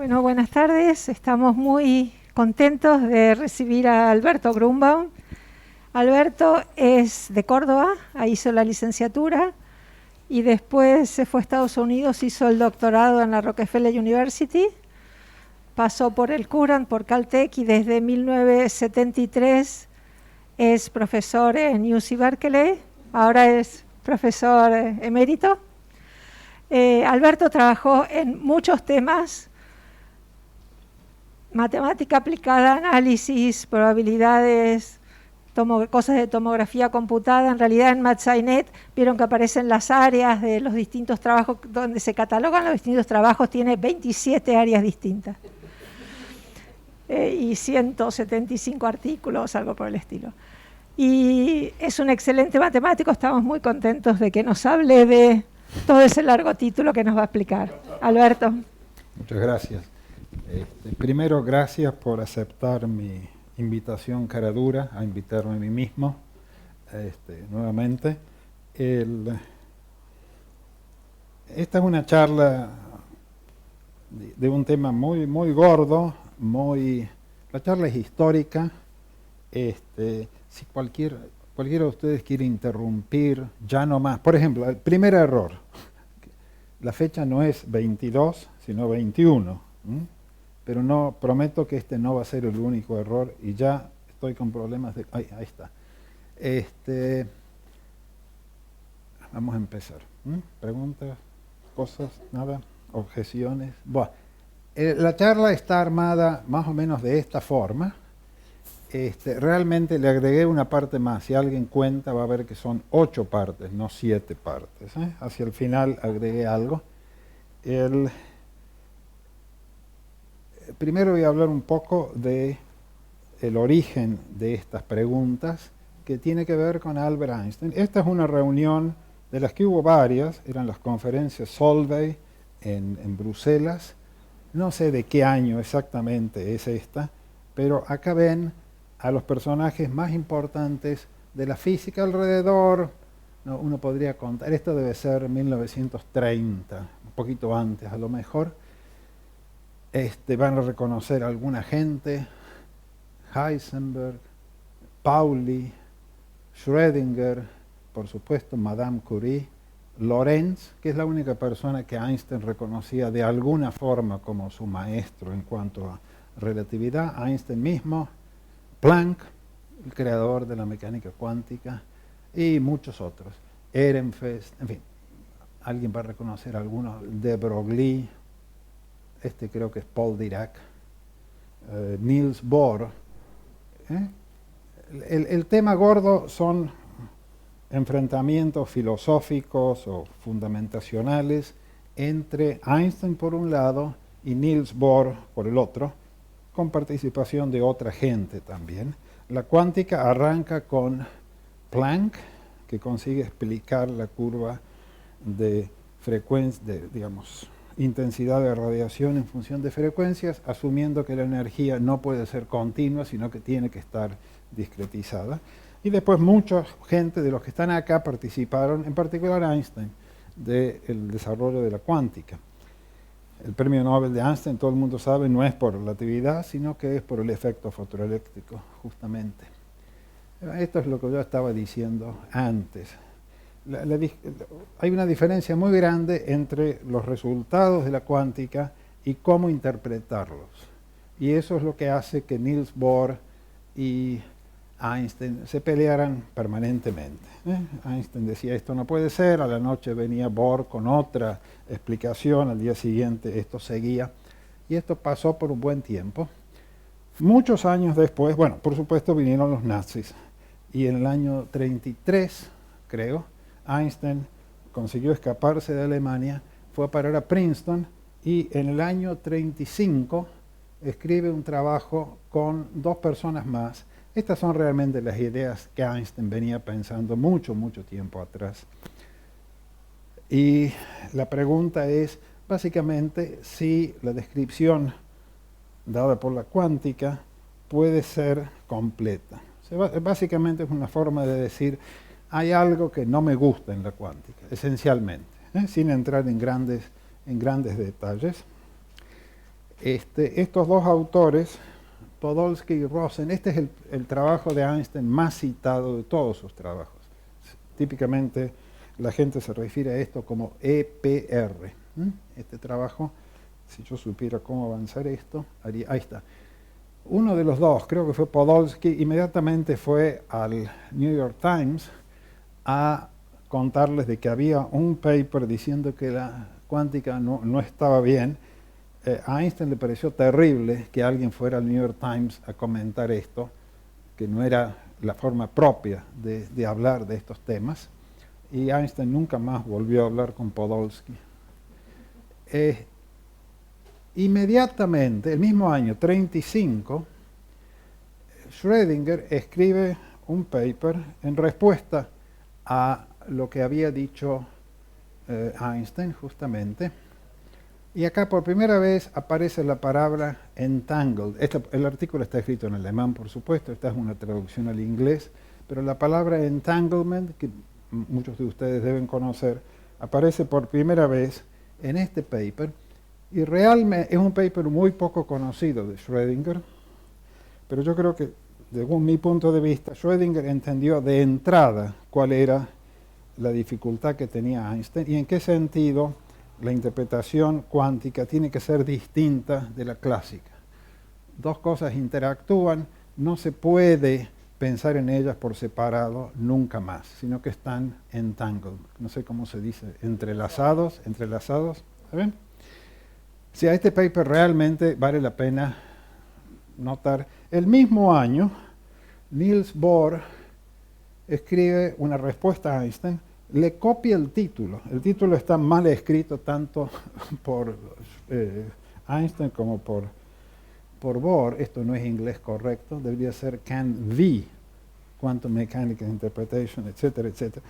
Bueno, buenas tardes. Estamos muy contentos de recibir a Alberto Grunbaum. Alberto es de Córdoba, ahí hizo la licenciatura y después se fue a Estados Unidos, hizo el doctorado en la Rockefeller University, pasó por el Curran, por Caltech y desde 1973 es profesor en UC Berkeley, ahora es profesor emérito. Alberto trabajó en muchos temas: matemática aplicada, análisis, probabilidades, cosas de tomografía computada. En realidad en MatSciNet vieron que aparecen las áreas de los distintos trabajos, donde se catalogan los distintos trabajos, tiene 27 áreas distintas. Y 175 artículos, algo por el estilo. Y es un excelente matemático, estamos muy contentos de que nos hable de todo ese largo título que nos va a explicar. Alberto. Muchas gracias. Primero, gracias por aceptar mi invitación cara dura, a invitarme a mí mismo nuevamente. Esta es una charla de un tema muy, muy gordo, la charla es histórica. Si cualquiera de ustedes quiere interrumpir, ya no más. Por ejemplo, el primer error, la fecha no es 22, sino 21. Pero no, prometo que este no va a ser el único error y ya estoy con problemas de... Ahí está. Vamos a empezar. ¿Preguntas? ¿Cosas? ¿Nada? ¿Objeciones? Bueno, la charla está armada más o menos de esta forma. Realmente le agregué una parte más. Si alguien cuenta va a ver que son 8 partes, no 7 partes. Hacia el final agregué algo. Primero voy a hablar un poco del origen de estas preguntas, que tiene que ver con Albert Einstein. Esta es una reunión de las que hubo varias, eran las conferencias Solvay en Bruselas. No sé de qué año exactamente es esta, pero acá ven a los personajes más importantes de la física alrededor. Uno podría contar, esto debe ser 1930, un poquito antes a lo mejor. Van a reconocer a alguna gente: Heisenberg, Pauli, Schrödinger, por supuesto Madame Curie, Lorentz, que es la única persona que Einstein reconocía de alguna forma como su maestro en cuanto a relatividad, Einstein mismo, Planck, el creador de la mecánica cuántica, y muchos otros, Ehrenfest, en fin, alguien va a reconocer a algunos, de Broglie, creo que es Paul Dirac, Niels Bohr. El tema gordo son enfrentamientos filosóficos o fundamentacionales entre Einstein por un lado y Niels Bohr por el otro, con participación de otra gente también. La cuántica arranca con Planck, que consigue explicar la curva de frecuencia, intensidad de radiación en función de frecuencias, asumiendo que la energía no puede ser continua, sino que tiene que estar discretizada. Y después mucha gente de los que están acá participaron, en particular Einstein, del desarrollo de la cuántica. El premio Nobel de Einstein, todo el mundo sabe, no es por relatividad, sino que es por el efecto fotoeléctrico, justamente. Esto es lo que yo estaba diciendo antes. Hay una diferencia muy grande entre los resultados de la cuántica y cómo interpretarlos. Y eso es lo que hace que Niels Bohr y Einstein se pelearan permanentemente. Einstein decía esto no puede ser, a la noche venía Bohr con otra explicación, al día siguiente esto seguía. Y esto pasó por un buen tiempo. Muchos años después, bueno, por supuesto vinieron los nazis. Y en el año 33, creo, Einstein consiguió escaparse de Alemania, fue a parar a Princeton y en el año 35 escribe un trabajo con 2 personas más. Estas son realmente las ideas que Einstein venía pensando mucho tiempo atrás. Y la pregunta es, básicamente, si la descripción dada por la cuántica puede ser completa. Básicamente es una forma de decir, hay algo que no me gusta en la cuántica, esencialmente, sin entrar en grandes detalles. Estos dos autores, Podolsky y Rosen, este es el trabajo de Einstein más citado de todos sus trabajos. Típicamente la gente se refiere a esto como EPR. Este trabajo, si yo supiera cómo avanzar esto, haría, ahí está. Uno de los dos, creo que fue Podolsky, inmediatamente fue al New York Times a contarles de que había un paper diciendo que la cuántica no estaba bien. A Einstein le pareció terrible que alguien fuera al New York Times a comentar esto, que no era la forma propia de hablar de estos temas, y Einstein nunca más volvió a hablar con Podolsky. Inmediatamente, el mismo año, 1935, Schrödinger escribe un paper en respuesta a lo que había dicho Einstein, justamente. Y acá por primera vez aparece la palabra entangled. El artículo está escrito en alemán, por supuesto, esta es una traducción al inglés, pero la palabra entanglement, que muchos de ustedes deben conocer, aparece por primera vez en este paper, y realmente es un paper muy poco conocido de Schrödinger, pero yo creo que, según mi punto de vista, Schrödinger entendió de entrada cuál era la dificultad que tenía Einstein y en qué sentido la interpretación cuántica tiene que ser distinta de la clásica. Dos cosas interactúan, no se puede pensar en ellas por separado nunca más, sino que están entangled. No sé cómo se dice, entrelazados. ¿Saben? Si a este paper realmente vale la pena notar. El mismo año, Niels Bohr escribe una respuesta a Einstein, le copia el título. El título está mal escrito tanto por Einstein como por Bohr. Esto no es inglés correcto, debería ser CAN-V, Quantum Mechanical Interpretation, etcétera, etcétera.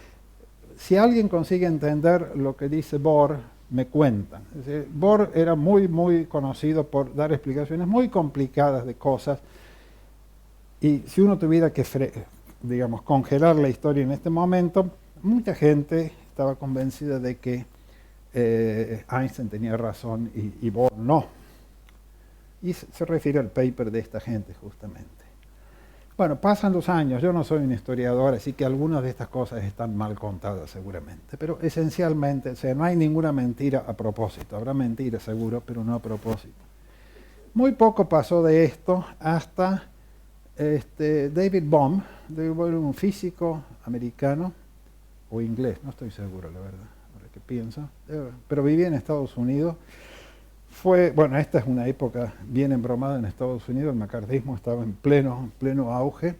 Si alguien consigue entender lo que dice Bohr, me cuentan. Es decir, Bohr era muy conocido por dar explicaciones muy complicadas de cosas, y si uno tuviera que, digamos, congelar la historia en este momento, mucha gente estaba convencida de que Einstein tenía razón y Bohr no. Y se refiere al paper de esta gente, justamente. Bueno, pasan los años, yo no soy un historiador, así que algunas de estas cosas están mal contadas seguramente, pero esencialmente, o sea, no hay ninguna mentira a propósito, habrá mentiras seguro, pero no a propósito. Muy poco pasó de esto hasta David Bohm, un físico americano, o inglés, no estoy seguro, la verdad, ahora que pienso, pero vivía en Estados Unidos. Bueno, esta es una época bien embromada en Estados Unidos, el macartismo estaba en pleno auge.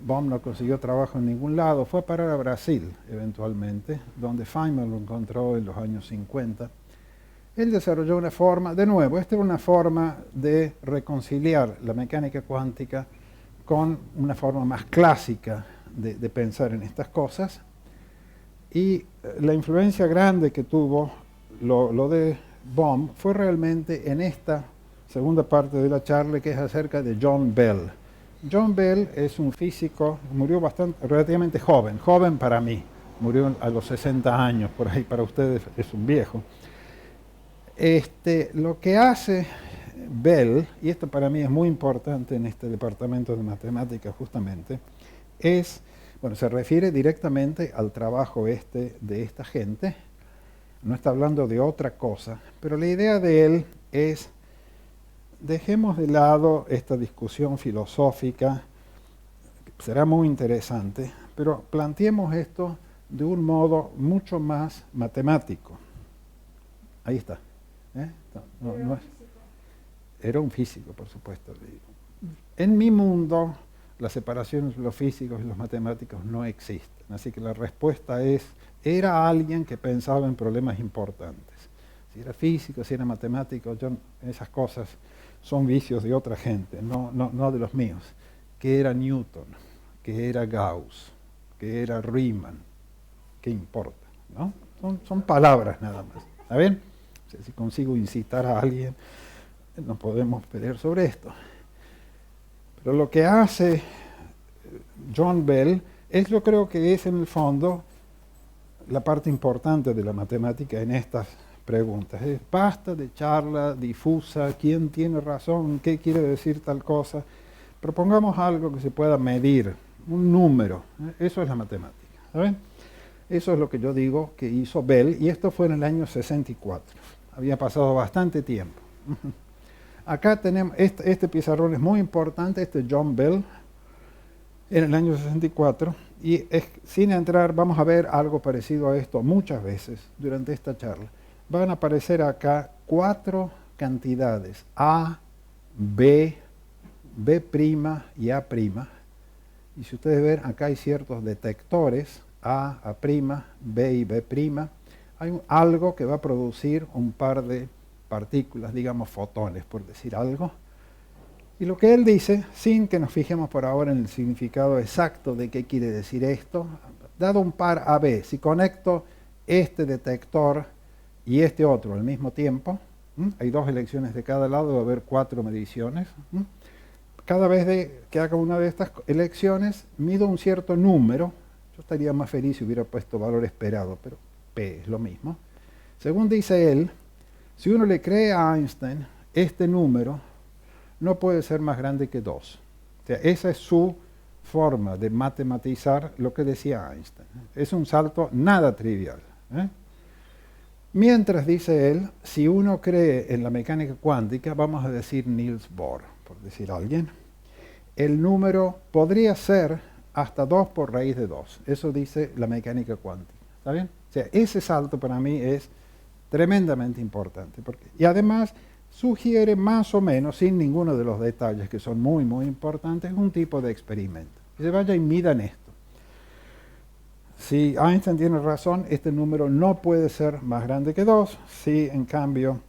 Bohm no consiguió trabajo en ningún lado, fue a parar a Brasil eventualmente, donde Feynman lo encontró en los años 50. Él desarrolló una forma, de nuevo, esta era una forma de reconciliar la mecánica cuántica con una forma más clásica de pensar en estas cosas, y la influencia grande que tuvo lo de Bohm fue realmente en esta segunda parte de la charla, que es acerca de John Bell. John Bell es un físico, murió relativamente joven para mí, murió a los 60 años, por ahí para ustedes es un viejo. Lo que hace Bell, y esto para mí es muy importante en este departamento de matemáticas justamente, se refiere directamente al trabajo de esta gente, no está hablando de otra cosa, pero la idea de él es, dejemos de lado esta discusión filosófica, que será muy interesante, pero planteemos esto de un modo mucho más matemático. Ahí está. Era un físico, por supuesto. En mi mundo, la separación entre los físicos y los matemáticos no existen. Así que la respuesta es, era alguien que pensaba en problemas importantes. Si era físico, si era matemático, esas cosas son vicios de otra gente, no de los míos. Que era Newton, que era Gauss, que era Riemann, ¿qué importa? ¿No? Son palabras nada más. ¿Está bien? O sea, si consigo incitar a alguien, no podemos pelear sobre esto. Pero lo que hace John Bell creo que es en el fondo la parte importante de la matemática en estas preguntas. Basta de charla difusa, quién tiene razón, qué quiere decir tal cosa. Propongamos algo que se pueda medir, un número. Eso es la matemática. ¿Saben? Eso es lo que yo digo que hizo Bell, y esto fue en el año 64. Había pasado bastante tiempo. Acá tenemos, este pizarrón es muy importante, este es John Bell, en el año 64, y sin entrar vamos a ver algo parecido a esto muchas veces durante esta charla. Van a aparecer acá 4 cantidades, A, B, B' y A'. Y si ustedes ven, acá hay ciertos detectores, A', B y B'. Hay algo que va a producir un par de partículas, digamos fotones, por decir algo. Y lo que él dice, sin que nos fijemos por ahora en el significado exacto de qué quiere decir esto, dado un par AB, si conecto este detector y este otro al mismo tiempo, hay 2 elecciones de cada lado, va a haber 4 mediciones. Cada vez que haga una de estas elecciones, mido un cierto número. Yo estaría más feliz si hubiera puesto valor esperado, pero P es lo mismo. Según dice él, si uno le cree a Einstein, este número no puede ser más grande que 2. O sea, esa es su forma de matematizar lo que decía Einstein. Es un salto nada trivial. Mientras, dice él, si uno cree en la mecánica cuántica, vamos a decir Niels Bohr, por decir alguien, el número podría ser hasta 2 por raíz de 2. Eso dice la mecánica cuántica. ¿Está bien? O sea, ese salto para mí es tremendamente importante. Y además sugiere más o menos, sin ninguno de los detalles que son muy, muy importantes, un tipo de experimento. Que se vaya y midan esto. Si Einstein tiene razón, este número no puede ser más grande que 2. Si en cambio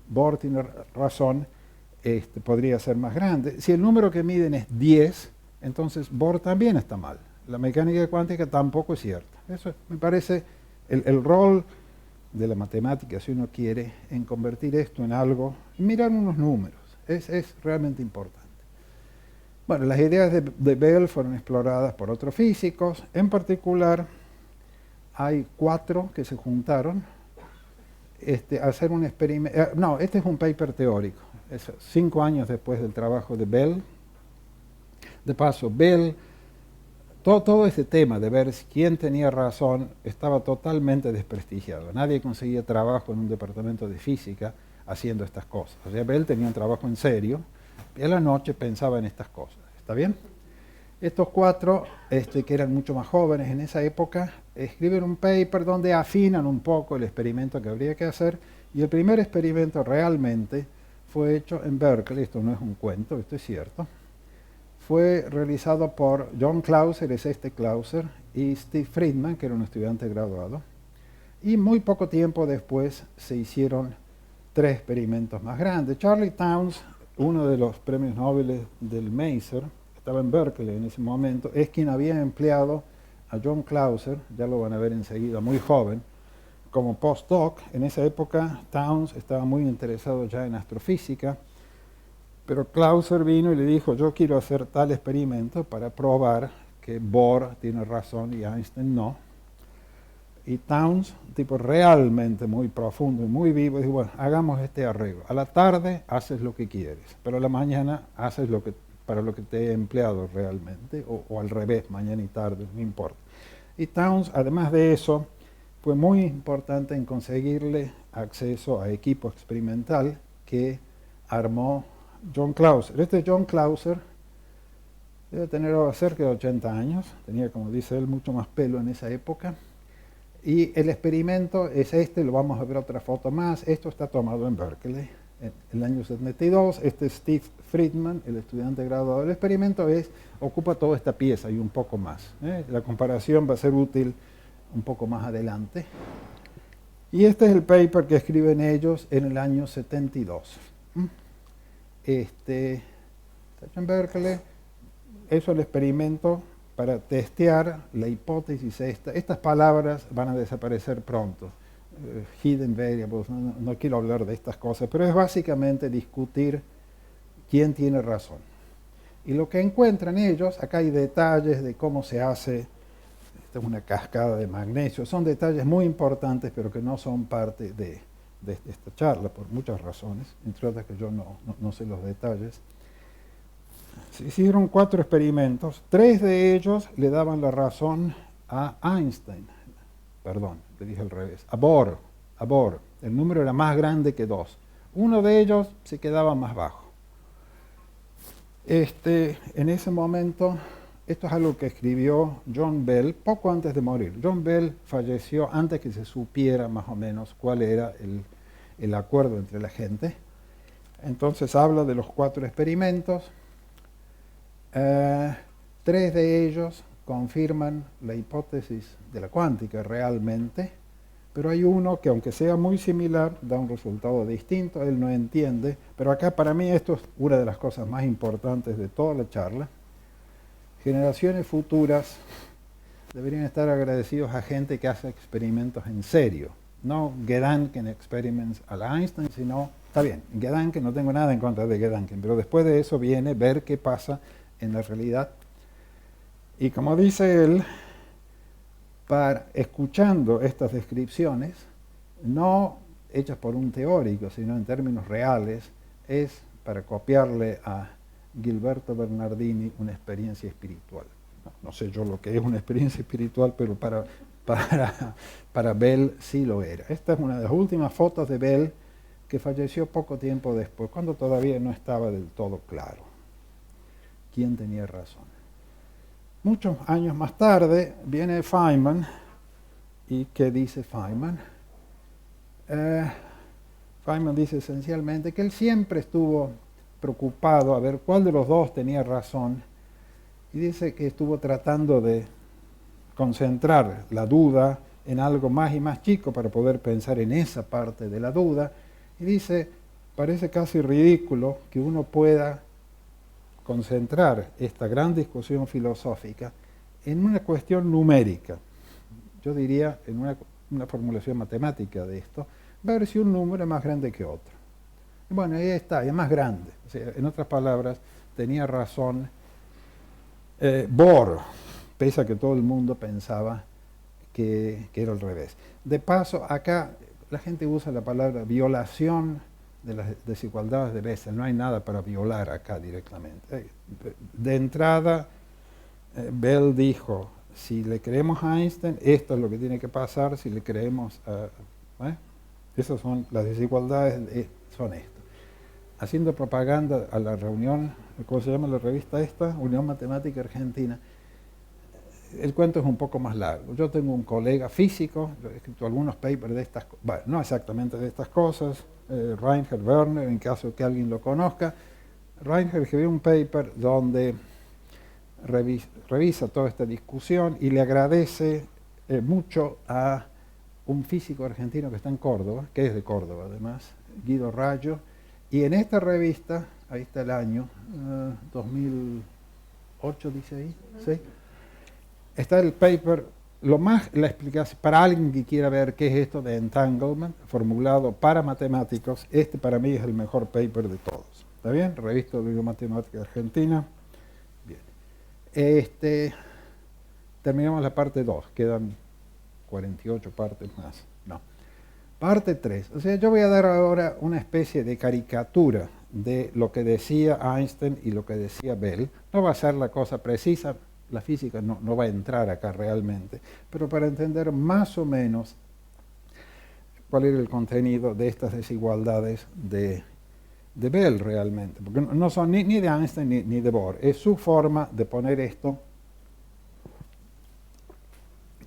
Bohr tiene razón, podría ser más grande. Si el número que miden es 10, entonces Bohr también está mal. La mecánica cuántica tampoco es cierta. Eso me parece el rol de la matemática, si uno quiere, en convertir esto en algo, mirar unos números, es realmente importante. Bueno, las ideas de Bell fueron exploradas por otros físicos, en particular hay 4 que se juntaron a hacer un experimento. No, este es un paper teórico, es 5 años después del trabajo de Bell. De paso, Bell, todo este tema de ver quién tenía razón estaba totalmente desprestigiado. Nadie conseguía trabajo en un departamento de física haciendo estas cosas. O sea, Bell tenía un trabajo en serio y a la noche pensaba en estas cosas. ¿Está bien? Estos 4, que eran mucho más jóvenes en esa época, escriben un paper donde afinan un poco el experimento que habría que hacer, y el primer experimento realmente fue hecho en Berkeley. Esto no es un cuento, esto es cierto. Fue realizado por John Clauser, es Clauser, y Steve Friedman, que era un estudiante graduado. Y muy poco tiempo después se hicieron 3 experimentos más grandes. Charlie Townes, uno de los premios Nobel del Maser, estaba en Berkeley en ese momento, es quien había empleado a John Clauser, ya lo van a ver enseguida, muy joven, como postdoc. En esa época Townes estaba muy interesado ya en astrofísica, pero Clauser vino y le dijo, yo quiero hacer tal experimento para probar que Bohr tiene razón y Einstein no. Y Townes, un tipo realmente muy profundo y muy vivo, dijo, bueno, hagamos este arreglo. A la tarde haces lo que quieres, pero a la mañana haces para lo que te he empleado realmente, o al revés, mañana y tarde, no importa. Y Townes, además de eso, fue muy importante en conseguirle acceso a equipo experimental que armó John Clauser. Este John Clauser debe tener cerca de 80 años, tenía, como dice él, mucho más pelo en esa época. Y el experimento es lo vamos a ver otra foto más. Esto está tomado en Berkeley en el año 72. Este es Steve Friedman, el estudiante graduado. El experimento ocupa toda esta pieza y un poco más. La comparación va a ser útil un poco más adelante. Y este es el paper que escriben ellos en el año 72. Está hecho en Berkeley. Eso es el experimento para testear la hipótesis esta. Estas palabras van a desaparecer pronto. Hidden variables, no quiero hablar de estas cosas, pero es básicamente discutir quién tiene razón. Y lo que encuentran ellos, acá hay detalles de cómo se hace esta es una cascada de magnesio. Son detalles muy importantes, pero que no son parte de esta charla, por muchas razones, entre otras que yo no sé los detalles. Se hicieron 4 experimentos, 3 de ellos le daban la razón a Einstein, perdón, le dije al revés, a Bohr, el número era más grande que 2. Uno de ellos se quedaba más bajo. En ese momento, esto es algo que escribió John Bell poco antes de morir. John Bell falleció antes que se supiera más o menos cuál era el acuerdo entre la gente. Entonces habla de los 4 experimentos. 3 de ellos confirman la hipótesis de la cuántica realmente, pero hay uno que, aunque sea muy similar, da un resultado distinto, él no entiende, pero acá para mí esto es una de las cosas más importantes de toda la charla. Generaciones futuras deberían estar agradecidos a gente que hace experimentos en serio, no Gedanken experiments a la Einstein, sino, está bien, Gedanken, no tengo nada en contra de Gedanken, pero después de eso viene ver qué pasa en la realidad. Y como dice él, escuchando estas descripciones, no hechas por un teórico, sino en términos reales, es para copiarle a Gilberto Bernardini una experiencia espiritual. No sé yo lo que es una experiencia espiritual, pero para Bell sí lo era. Esta es una de las últimas fotos de Bell, que falleció poco tiempo después, cuando todavía no estaba del todo claro quién tenía razón. Muchos años más tarde viene Feynman, y ¿qué dice Feynman? Feynman dice esencialmente que él siempre estuvo preocupado a ver cuál de los dos tenía razón, y dice que estuvo tratando de concentrar la duda en algo más y más chico para poder pensar en esa parte de la duda, y dice, parece casi ridículo que uno pueda concentrar esta gran discusión filosófica en una cuestión numérica. Yo diría en una formulación matemática de esto, ver si un número es más grande que otro. Y bueno, ahí está, es más grande. O sea, en otras palabras, tenía razón Bohr, pese a que todo el mundo pensaba que era al revés. De paso, acá la gente usa la palabra violación de las desigualdades de Bessel. No hay nada para violar acá directamente. De entrada, Bell dijo, si le creemos a Einstein, esto es lo que tiene que pasar, si le creemos a... Esas son las desigualdades, son esto. Haciendo propaganda a la reunión, ¿cómo se llama la revista esta? Unión Matemática Argentina. El cuento es un poco más largo. Yo tengo un colega físico, he escrito algunos papers de estas cosas, bueno, no exactamente de estas cosas, Reinhard Werner, en caso que alguien lo conozca. Reinhard escribió un paper donde revisa toda esta discusión y le agradece mucho a un físico argentino que está en Córdoba, que es de Córdoba además, Guido Rayo, y en esta revista, ahí está el año, 2008 dice ahí, ¿sí? Está el paper, la explicación, para alguien que quiera ver qué es esto de entanglement, formulado para matemáticos, este para mí es el mejor paper de todos. ¿Está bien? Revista de Matemática Argentina. Bien. Terminamos la parte 2, quedan 48 partes más. No. Parte 3. O sea, yo voy a dar ahora una especie de caricatura de lo que decía Einstein y lo que decía Bell. No va a ser la cosa precisa, la física no va a entrar acá realmente, pero para entender más o menos cuál era el contenido de estas desigualdades de Bell realmente, porque no son ni de Einstein ni de Bohr, es su forma de poner esto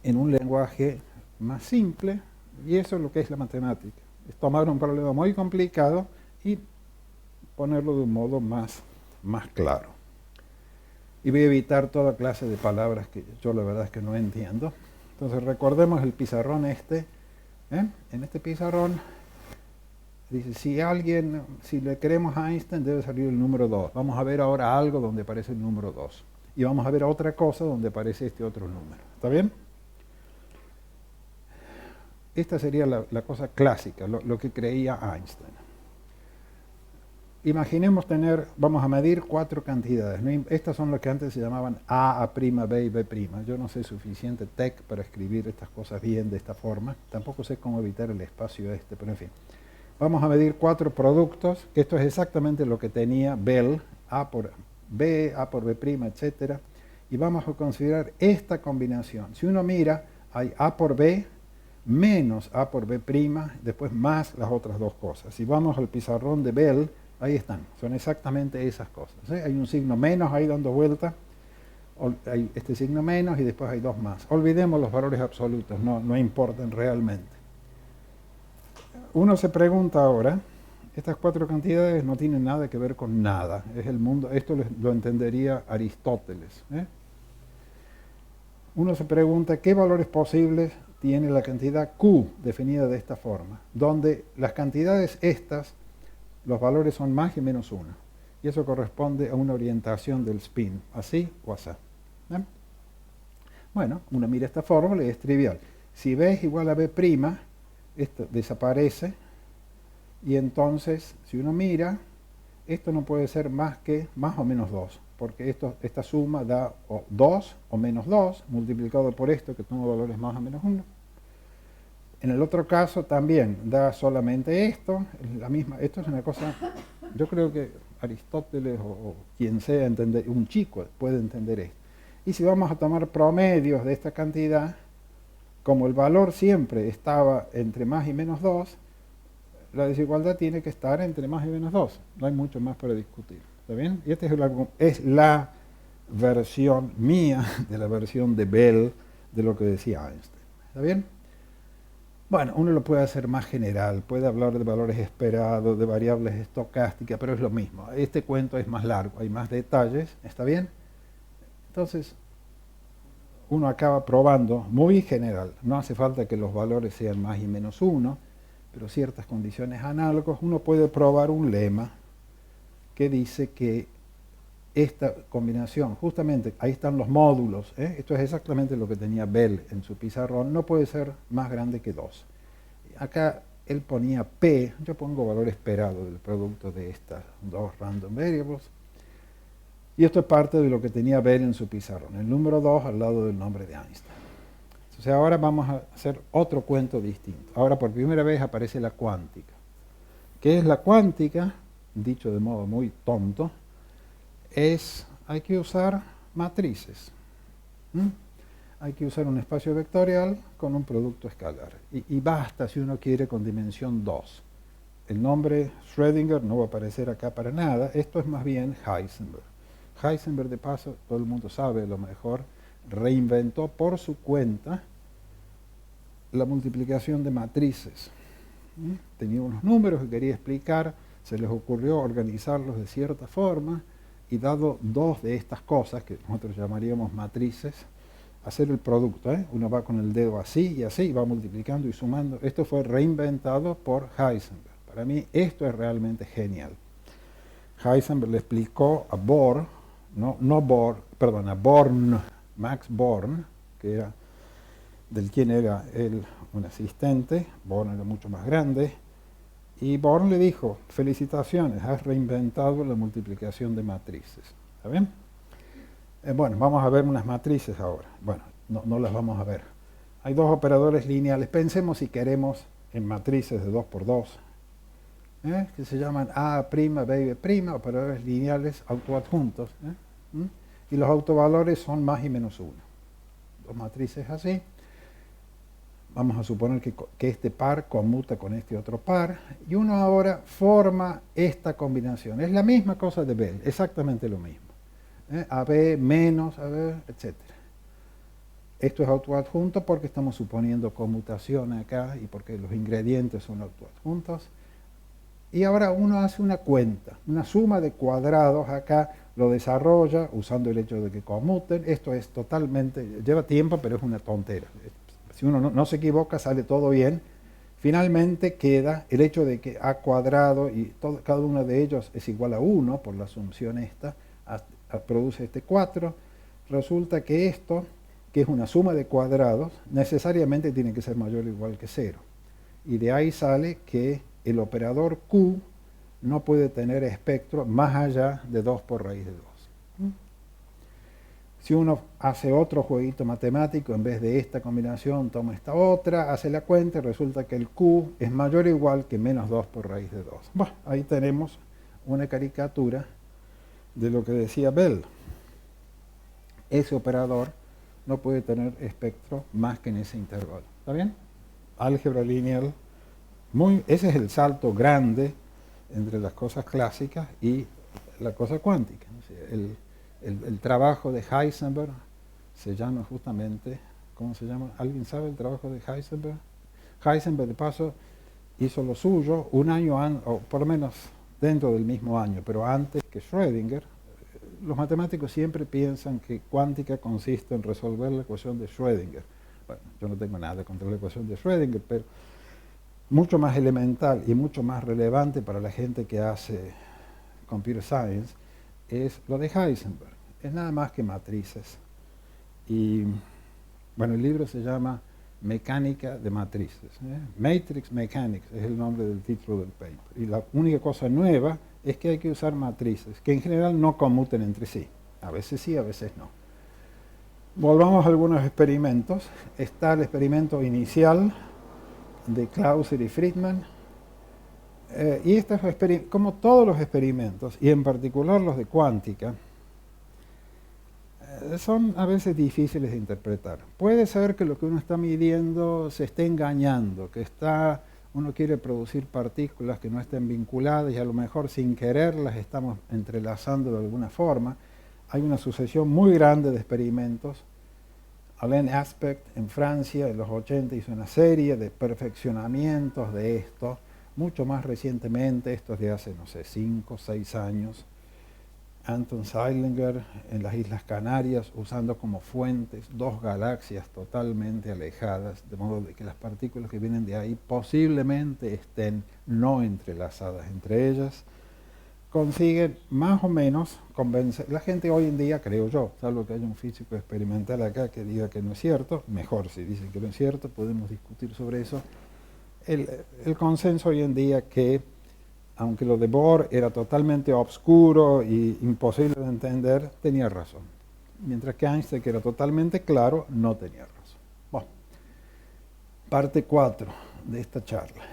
en un lenguaje más simple, y eso es lo que es la matemática, es tomar un problema muy complicado y ponerlo de un modo más claro. Y voy a evitar toda clase de palabras que yo la verdad es que no entiendo. Entonces recordemos el pizarrón este. En este pizarrón dice, si le queremos a Einstein debe salir el número 2. Vamos a ver ahora algo donde aparece el número 2. Y vamos a ver otra cosa donde aparece este otro número. ¿Está bien? Esta sería la cosa clásica, lo que creía Einstein. imaginemos vamos a medir 4 cantidades. ¿No? Estas son las que antes se llamaban A', B y B'. Yo no sé suficiente tech para escribir estas cosas bien de esta forma. Tampoco sé cómo evitar el espacio pero en fin. Vamos a medir 4 productos, que esto es exactamente lo que tenía Bell, A por B, A por B', etc. Y vamos a considerar esta combinación. Si uno mira, hay A por B menos A por B', después más las otras dos cosas. Si vamos al pizarrón de Bell, ahí están, son exactamente esas cosas. Hay un signo menos ahí dando vuelta, hay este signo menos y después hay dos más. Olvidemos los valores absolutos, no importan realmente. Uno se pregunta ahora, estas 4 cantidades no tienen nada que ver con nada, es el mundo, esto lo entendería Aristóteles. Uno se pregunta qué valores posibles tiene la cantidad Q, definida de esta forma, donde las cantidades estas, los valores son más y menos 1. Y eso corresponde a una orientación del spin, así o así. Bueno, uno mira esta fórmula y es trivial. Si B es igual a B', esto desaparece. Y entonces, si uno mira, esto no puede ser más que más o menos 2. Porque esta suma da 2 o menos 2, multiplicado por esto, que toma valores más o menos 1. En el otro caso también da solamente esto, esto es una cosa, yo creo que Aristóteles o quien sea, un chico puede entender esto. Y si vamos a tomar promedios de esta cantidad, como el valor siempre estaba entre más y menos 2, la desigualdad tiene que estar entre más y menos 2. No hay mucho más para discutir. ¿Está bien? Y esta es la versión mía de la versión de Bell de lo que decía Einstein. ¿Está bien? Bueno, uno lo puede hacer más general, puede hablar de valores esperados, de variables estocásticas, pero es lo mismo. Este cuento es más largo, hay más detalles, ¿está bien? Entonces, uno acaba probando muy general. No hace falta que los valores sean más y menos 1, pero ciertas condiciones análogas. Uno puede probar un lema que dice que esta combinación, justamente, ahí están los módulos, esto es exactamente lo que tenía Bell en su pizarrón, no puede ser más grande que 2. Acá él ponía P, yo pongo valor esperado del producto de estas dos random variables, y esto es parte de lo que tenía Bell en su pizarrón, el número 2 al lado del nombre de Einstein. Entonces ahora vamos a hacer otro cuento distinto. Ahora por primera vez aparece la cuántica. ¿Qué es la cuántica? Dicho de modo muy tonto, hay que usar matrices. Hay que usar un espacio vectorial con un producto escalar. Y basta si uno quiere con dimensión 2. El nombre Schrödinger no va a aparecer acá para nada. Esto es más bien Heisenberg. Heisenberg, de paso, todo el mundo sabe, a lo mejor, reinventó por su cuenta la multiplicación de matrices. Tenía unos números que quería explicar, se les ocurrió organizarlos de cierta forma, y dado 2 de estas cosas, que nosotros llamaríamos matrices, hacer el producto. Uno va con el dedo así y así, y va multiplicando y sumando. Esto fue reinventado por Heisenberg. Para mí esto es realmente genial. Heisenberg le explicó a Bohr, a Born, Max Born, que era del quien era él un asistente. Born era mucho más grande. Y Born le dijo, felicitaciones, has reinventado la multiplicación de matrices. ¿Está bien? Bueno, vamos a ver unas matrices ahora. Bueno, no las vamos a ver. Hay 2 operadores lineales. Pensemos si queremos en matrices de 2 por 2, que se llaman A', B y B', operadores lineales autoadjuntos. Y los autovalores son más y menos 1. 2 matrices así. Vamos a suponer que este par conmuta con este otro par, y uno ahora forma esta combinación. Es la misma cosa de Bell, exactamente lo mismo. AB menos AB, etc. Esto es autoadjunto porque estamos suponiendo conmutación acá y porque los ingredientes son autoadjuntos. Y ahora uno hace una cuenta, una suma de cuadrados acá, lo desarrolla usando el hecho de que conmuten. Esto es totalmente, lleva tiempo, pero es una tontera. Si uno no se equivoca, sale todo bien. Finalmente queda el hecho de que a cuadrado y cada uno de ellos es igual a 1, por la asunción esta, produce este 4. Resulta que esto, que es una suma de cuadrados, necesariamente tiene que ser mayor o igual que 0. Y de ahí sale que el operador Q no puede tener espectro más allá de 2 por raíz de 2. Si uno hace otro jueguito matemático, en vez de esta combinación toma esta otra, hace la cuenta y resulta que el Q es mayor o igual que menos 2 por raíz de 2. Bueno, ahí tenemos una caricatura de lo que decía Bell. Ese operador no puede tener espectro más que en ese intervalo. ¿Está bien? Álgebra lineal. Ese es el salto grande entre las cosas clásicas y la cosa cuántica. El trabajo de Heisenberg se llama justamente, ¿cómo se llama? ¿Alguien sabe el trabajo de Heisenberg? Heisenberg, de paso, hizo lo suyo un año antes, o por lo menos dentro del mismo año, pero antes que Schrödinger. Los matemáticos siempre piensan que cuántica consiste en resolver la ecuación de Schrödinger. Bueno, yo no tengo nada contra la ecuación de Schrödinger, pero mucho más elemental y mucho más relevante para la gente que hace computer science es lo de Heisenberg. Es nada más que matrices. Y bueno, el libro se llama Mecánica de matrices. Matrix Mechanics es el nombre del título del paper. Y la única cosa nueva es que hay que usar matrices, que en general no conmuten entre sí. A veces sí, a veces no. Volvamos a algunos experimentos. Está el experimento inicial de Clauser y Friedman. Y estos como todos los experimentos, y en particular los de cuántica, son a veces difíciles de interpretar. Puede ser que lo que uno está midiendo se esté engañando, que uno quiere producir partículas que no estén vinculadas y a lo mejor sin querer las estamos entrelazando de alguna forma. Hay una sucesión muy grande de experimentos. Alain Aspect en Francia en los 80 hizo una serie de perfeccionamientos de esto. Mucho más recientemente, esto es de hace, no sé, 5 o 6 años, Anton Zeilinger en las Islas Canarias usando como fuentes 2 galaxias totalmente alejadas, de modo de que las partículas que vienen de ahí posiblemente estén no entrelazadas entre ellas, consiguen más o menos convencer. La gente hoy en día, creo yo, salvo que haya un físico experimental acá que diga que no es cierto, mejor si dicen que no es cierto, podemos discutir sobre eso. El consenso hoy en día que, aunque lo de Bohr era totalmente obscuro y imposible de entender, tenía razón. Mientras que Einstein, que era totalmente claro, no tenía razón. Bueno, parte 4 de esta charla.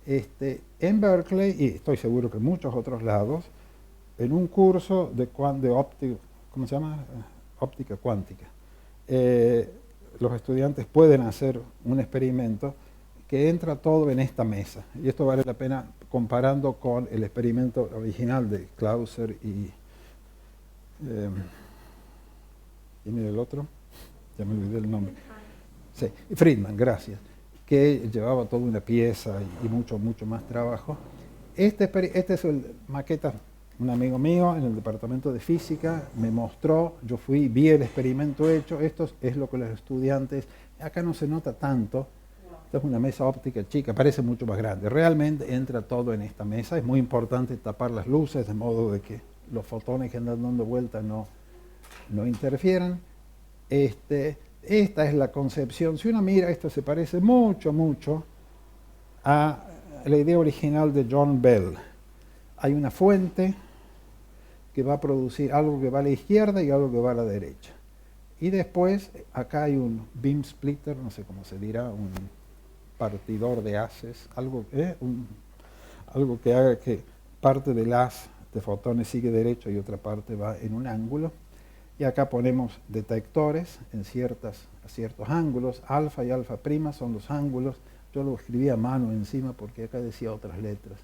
En Berkeley, y estoy seguro que en muchos otros lados, en un curso de óptica, ¿cómo se llama? Óptica cuántica, los estudiantes pueden hacer un experimento que entra todo en esta mesa. Y esto vale la pena comparando con el experimento original de Clauser y... ¿Quién era el otro? Ya me olvidé el nombre. Sí, Friedman, gracias. Que llevaba toda una pieza y mucho más trabajo. Este es el maqueta, un amigo mío en el departamento de física me mostró, yo fui, vi el experimento hecho, esto es lo que los estudiantes, acá no se nota tanto. Esta es una mesa óptica chica, parece mucho más grande. Realmente entra todo en esta mesa. Es muy importante tapar las luces de modo de que los fotones que andan dando vueltas no interfieran. Esta es la concepción. Si uno mira, esto se parece mucho a la idea original de John Bell. Hay una fuente que va a producir algo que va a la izquierda y algo que va a la derecha. Y después, acá hay un beam splitter, no sé cómo se dirá, un partidor de haces, algo que haga que parte del haz de fotones sigue derecho y otra parte va en un ángulo. Y acá ponemos detectores a ciertos ángulos, alfa y alfa prima son los ángulos. Yo lo escribí a mano encima porque acá decía otras letras.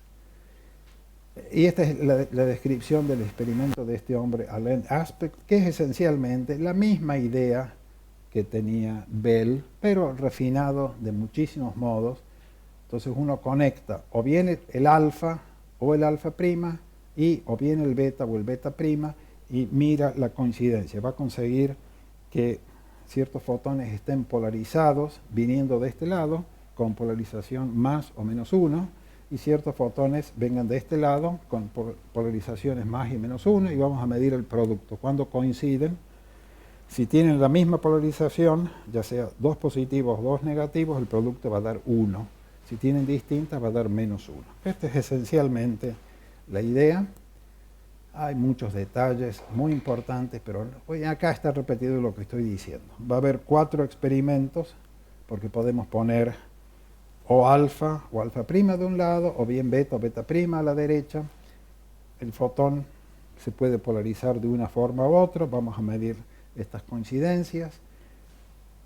Y esta es la descripción del experimento de este hombre, Alain Aspect, que es esencialmente la misma idea que tenía Bell, pero refinado de muchísimos modos. Entonces uno conecta o bien el alfa o el alfa prima, o bien el beta o el beta prima, y mira la coincidencia. Va a conseguir que ciertos fotones estén polarizados viniendo de este lado, con polarización más o menos 1, y ciertos fotones vengan de este lado, con polarizaciones más y menos 1, y vamos a medir el producto. Cuando coinciden, si tienen la misma polarización, ya sea 2 positivos o 2 negativos, el producto va a dar 1. Si tienen distintas va a dar -1. Esta es esencialmente la idea. Hay muchos detalles muy importantes, pero acá está repetido lo que estoy diciendo. Va a haber 4 experimentos, porque podemos poner o alfa prima de un lado, o bien beta o beta prima a la derecha. El fotón se puede polarizar de una forma u otra. Vamos a medir estas coincidencias.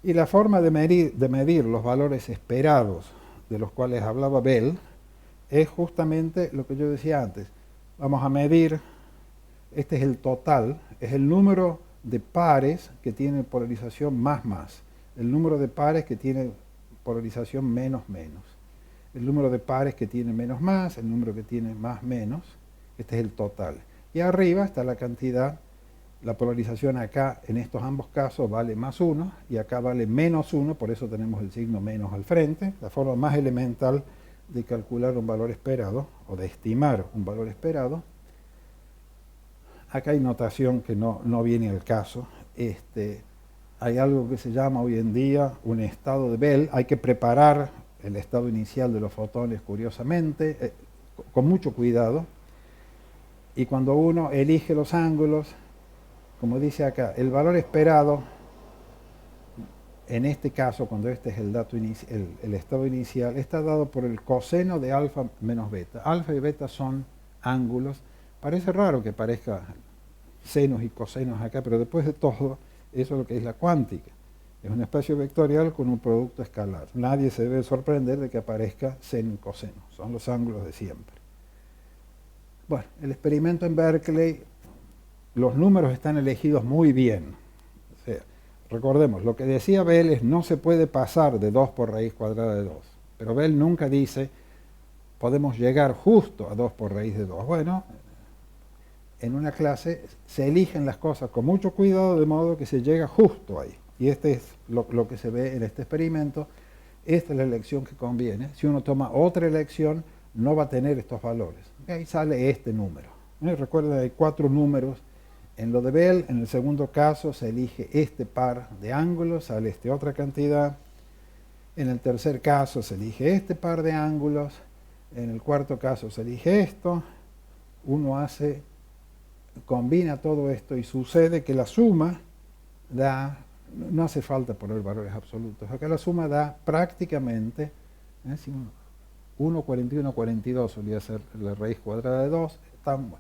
Y la forma de medir los valores esperados, de los cuales hablaba Bell, es justamente lo que yo decía antes. Vamos a medir, este es el total, es el número de pares que tiene polarización más, el número de pares que tiene polarización menos, el número de pares que tiene menos, el número que tiene más, este es el total. Y arriba está la cantidad, la polarización acá en estos ambos casos vale +1 y acá vale -1, por eso tenemos el signo menos al frente, la forma más elemental de calcular un valor esperado o de estimar un valor esperado. Acá hay notación que no viene al caso. Hay algo que se llama hoy en día un estado de Bell. Hay que preparar el estado inicial de los fotones curiosamente, con mucho cuidado. Y cuando uno elige los ángulos, como dice acá, el valor esperado, en este caso, cuando este es el dato el estado inicial, está dado por el coseno de alfa menos beta. Alfa y beta son ángulos. Parece raro que parezca senos y cosenos acá, pero después de todo, eso es lo que es la cuántica. Es un espacio vectorial con un producto escalar. Nadie se debe sorprender de que aparezca seno y coseno. Son los ángulos de siempre. Bueno, el experimento en Berkeley, los números están elegidos muy bien. O sea, recordemos, lo que decía Bell es no se puede pasar de 2 por raíz cuadrada de 2. Pero Bell nunca dice podemos llegar justo a 2 por raíz de 2. Bueno, en una clase se eligen las cosas con mucho cuidado de modo que se llega justo ahí. Y este es lo que se ve en este experimento. Esta es la elección que conviene. Si uno toma otra elección, no va a tener estos valores. Y ahí sale este número. Recuerden, hay 4 números en lo de Bell. En el segundo caso se elige este par de ángulos, sale otra cantidad. En el tercer caso se elige este par de ángulos. En el cuarto caso se elige esto. Uno combina todo esto y sucede que la suma da, no hace falta poner valores absolutos, acá la suma da prácticamente 1, 41, 42 solía ser la raíz cuadrada de 2,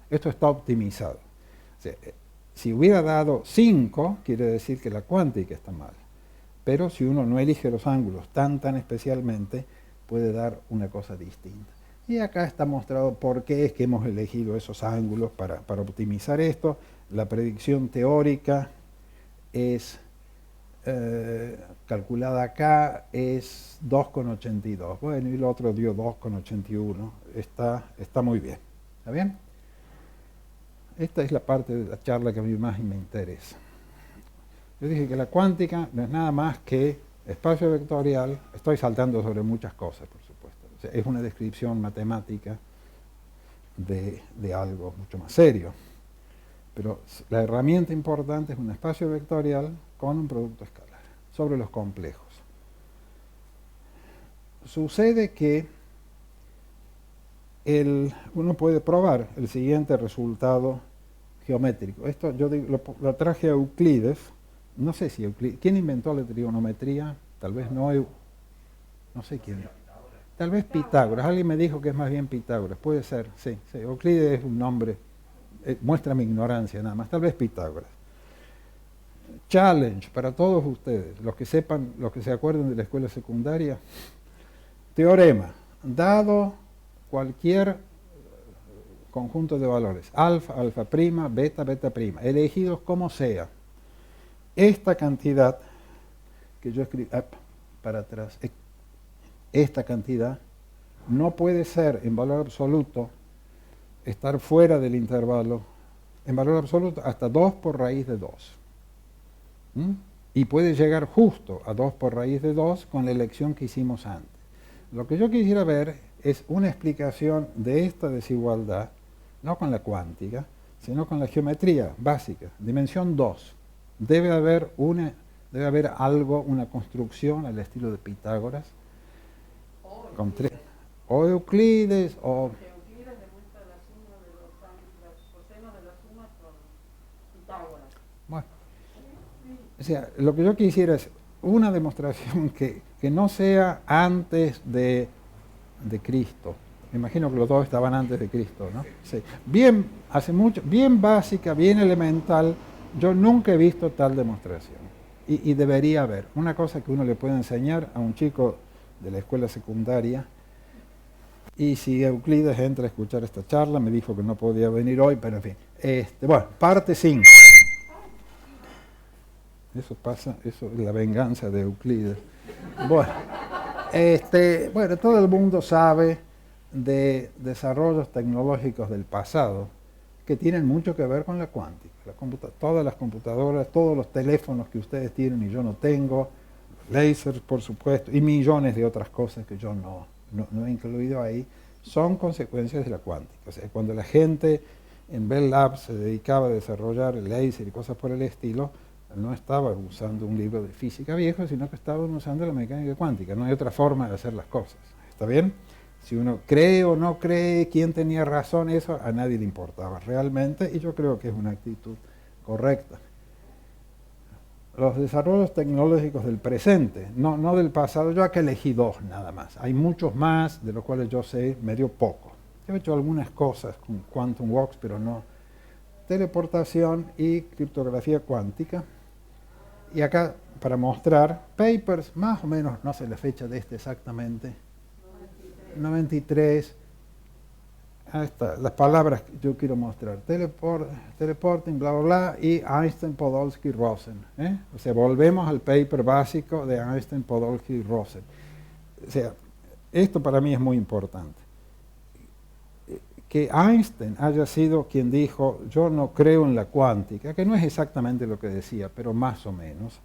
esto está optimizado. O sea, si hubiera dado 5, quiere decir que la cuántica está mal, pero si uno no elige los ángulos tan especialmente, puede dar una cosa distinta. Y acá está mostrado por qué es que hemos elegido esos ángulos para optimizar esto. La predicción teórica es calculada acá, es 2,82. Bueno, y el otro dio 2,81. Está muy bien. ¿Está bien? Esta es la parte de la charla que a mí más me interesa. Yo dije que la cuántica no es nada más que espacio vectorial. Estoy saltando sobre muchas cosas, por supuesto. O sea, es una descripción matemática de algo mucho más serio. Pero la herramienta importante es un espacio vectorial con un producto escalar sobre los complejos. Sucede que uno puede probar el siguiente resultado geométrico. Esto yo lo traje a Euclides. No sé si Euclides. ¿Quién inventó la trigonometría? Tal vez no sé quién. Tal vez Pitágoras. Alguien me dijo que es más bien Pitágoras. Puede ser, sí. Euclides es un nombre. Muestra mi ignorancia nada más. Tal vez Pitágoras. Challenge para todos ustedes, los que sepan, los que se acuerden de la escuela secundaria. Teorema. Dado cualquier conjunto de valores, alfa, alfa prima, beta, beta prima, elegidos como sea, esta cantidad que yo escribí para atrás, esta cantidad no puede ser en valor absoluto, estar fuera del intervalo, en valor absoluto hasta 2 por raíz de 2. Y puede llegar justo a 2 por raíz de 2 con la elección que hicimos antes. Lo que yo quisiera ver es una explicación de esta desigualdad, no con la cuántica, sino con la geometría básica, dimensión 2. Debe haber algo, una construcción al estilo de Pitágoras. O con 3. O Euclides o... Euclides demuestra la suma de los cosenos de la suma con Pitágoras. Bueno, o sea, lo que yo quisiera es una demostración que no sea antes de Cristo. Me imagino que los dos estaban antes de Cristo, ¿no? Sí. Bien, hace mucho, bien básica, bien elemental. Yo nunca he visto tal demostración. Y debería haber. Una cosa que uno le puede enseñar a un chico de la escuela secundaria. Y si Euclides entra a escuchar esta charla, me dijo que no podía venir hoy, pero en fin. Bueno, parte 5. Eso pasa, eso es la venganza de Euclides. Bueno, bueno, todo el mundo sabe de desarrollos tecnológicos del pasado que tienen mucho que ver con la cuántica. Todas las computadoras, todos los teléfonos que ustedes tienen y yo no tengo, lasers por supuesto, y millones de otras cosas que yo no he incluido ahí, son consecuencias de la cuántica. O sea, cuando la gente en Bell Labs se dedicaba a desarrollar el láser y cosas por el estilo, no estaban usando un libro de física viejo, sino que estaban usando la mecánica cuántica. No hay otra forma de hacer las cosas. ¿Está bien? Si uno cree o no cree quién tenía razón, eso a nadie le importaba realmente, y yo creo que es una actitud correcta. Los desarrollos tecnológicos del presente, no del pasado, yo acá elegí 2 nada más. Hay muchos más, de los cuales yo sé medio poco. Yo he hecho algunas cosas con Quantum Walks, pero no. Teleportación y criptografía cuántica. Y acá, para mostrar, papers, más o menos, no sé la fecha de exactamente, 93. Ahí está, las palabras que yo quiero mostrar. Teleporting, bla, bla, bla, y Einstein, Podolsky, Rosen. O sea, volvemos al paper básico de Einstein, Podolsky y Rosen. O sea, esto para mí es muy importante. Que Einstein haya sido quien dijo, yo no creo en la cuántica, que no es exactamente lo que decía, pero más o menos,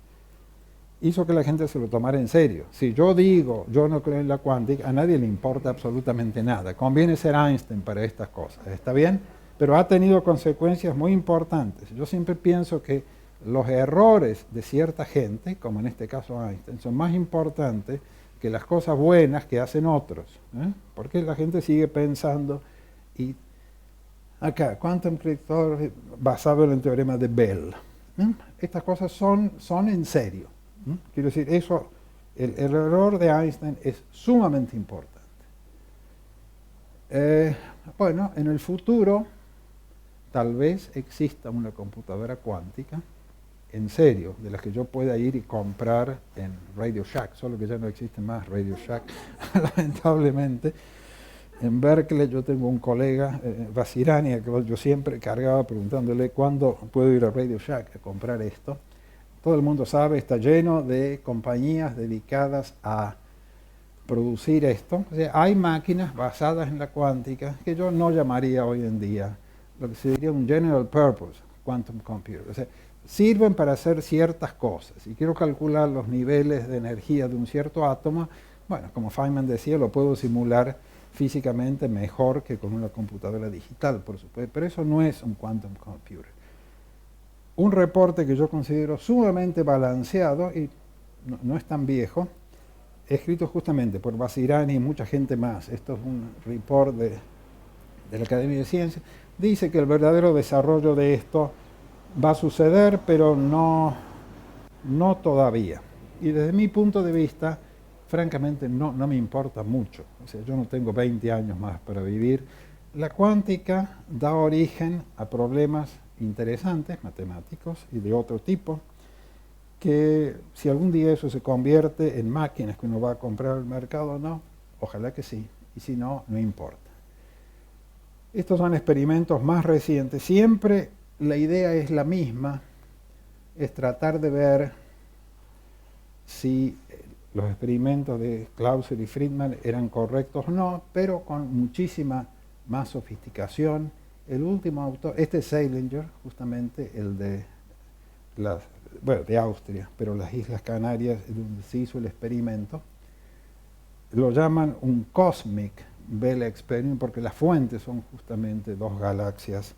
hizo que la gente se lo tomara en serio. Si yo digo, yo no creo en la cuántica, a nadie le importa absolutamente nada. Conviene ser Einstein para estas cosas, ¿está bien? Pero ha tenido consecuencias muy importantes. Yo siempre pienso que los errores de cierta gente, como en este caso Einstein, son más importantes que las cosas buenas que hacen otros. Porque la gente sigue pensando, y acá, Quantum Cryptography basado en el teorema de Bell. Estas cosas son en serio. Quiero decir, eso, el error de Einstein es sumamente importante. Bueno, en el futuro tal vez exista una computadora cuántica, en serio, de las que yo pueda ir y comprar en Radio Shack, solo que ya no existe más Radio Shack, lamentablemente. En Berkeley yo tengo un colega, Basirani, a que yo siempre cargaba preguntándole cuándo puedo ir a Radio Shack a comprar esto. Todo el mundo sabe, está lleno de compañías dedicadas a producir esto. O sea, hay máquinas basadas en la cuántica que yo no llamaría hoy en día lo que se diría un general purpose quantum computer. O sea, sirven para hacer ciertas cosas. Si quiero calcular los niveles de energía de un cierto átomo, bueno, como Feynman decía, lo puedo simular físicamente mejor que con una computadora digital, por supuesto, pero eso no es un quantum computer. Un reporte que yo considero sumamente balanceado y no es tan viejo, escrito justamente por Basirani y mucha gente más. Esto es un report de la Academia de Ciencias. Dice que el verdadero desarrollo de esto va a suceder, pero no todavía. Y desde mi punto de vista, francamente no me importa mucho. O sea, yo no tengo 20 años más para vivir. La cuántica da origen a problemas interesantes, matemáticos y de otro tipo, que si algún día eso se convierte en máquinas que uno va a comprar al mercado o no, ojalá que sí, y si no, no importa. Estos son experimentos más recientes. Siempre la idea es la misma, es tratar de ver si los experimentos de Clauser y Friedman eran correctos o no, pero con muchísima más sofisticación. El último autor, este es Seilinger, justamente el de de Austria, pero las Islas Canarias, donde se hizo el experimento, lo llaman un Cosmic Bell Experiment porque las fuentes son justamente 2 galaxias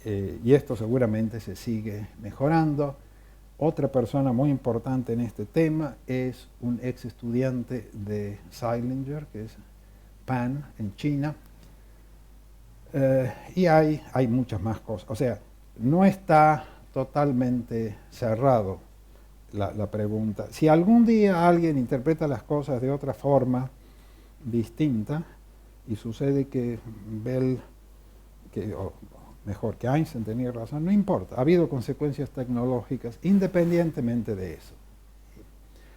y esto seguramente se sigue mejorando. Otra persona muy importante en este tema es un ex estudiante de Zeilinger, que es Pan en China. Y hay muchas más cosas. O sea, no está totalmente cerrado la pregunta. Si algún día alguien interpreta las cosas de otra forma distinta y sucede que Bell, o mejor, que Einstein tenía razón, no importa. Ha habido consecuencias tecnológicas independientemente de eso.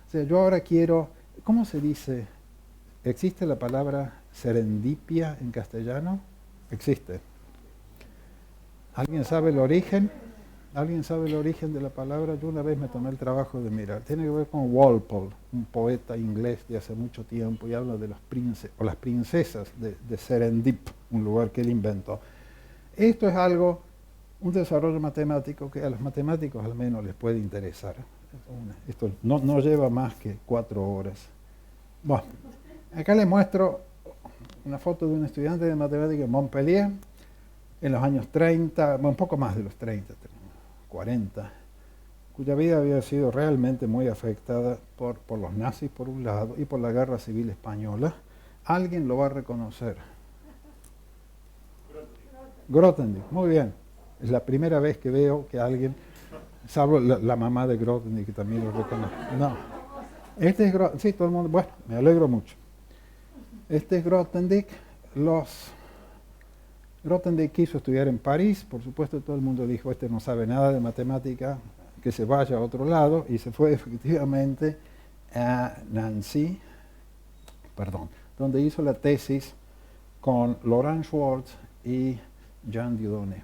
O sea, yo ahora quiero, ¿cómo se dice? ¿Existe la palabra serendipia en castellano? Existe. ¿Alguien sabe el origen? ¿Alguien sabe el origen de la palabra? Yo una vez me tomé el trabajo de mirar. Tiene que ver con Walpole, un poeta inglés de hace mucho tiempo, y habla de las princesas de Serendip, un lugar que él inventó. Esto es algo, un desarrollo matemático que a los matemáticos al menos les puede interesar. Esto no lleva más que 4 horas. Bueno, acá les muestro una foto de un estudiante de matemáticas en Montpellier en los años 30, un poco más de los 30, 40, cuya vida había sido realmente muy afectada por los nazis por un lado y por la Guerra Civil Española. Alguien lo va a reconocer. Grothendieck, muy bien. Es la primera vez que veo que alguien, salvo la mamá de Grothendieck, que también lo reconoce. No. Este es Grothendieck, sí, todo el mundo, bueno, me alegro mucho. Este es Grothendieck. Grothendieck quiso estudiar en París, por supuesto todo el mundo dijo, este no sabe nada de matemática, que se vaya a otro lado, y se fue efectivamente a Nancy, donde hizo la tesis con Laurent Schwartz y Jean Dieudonné.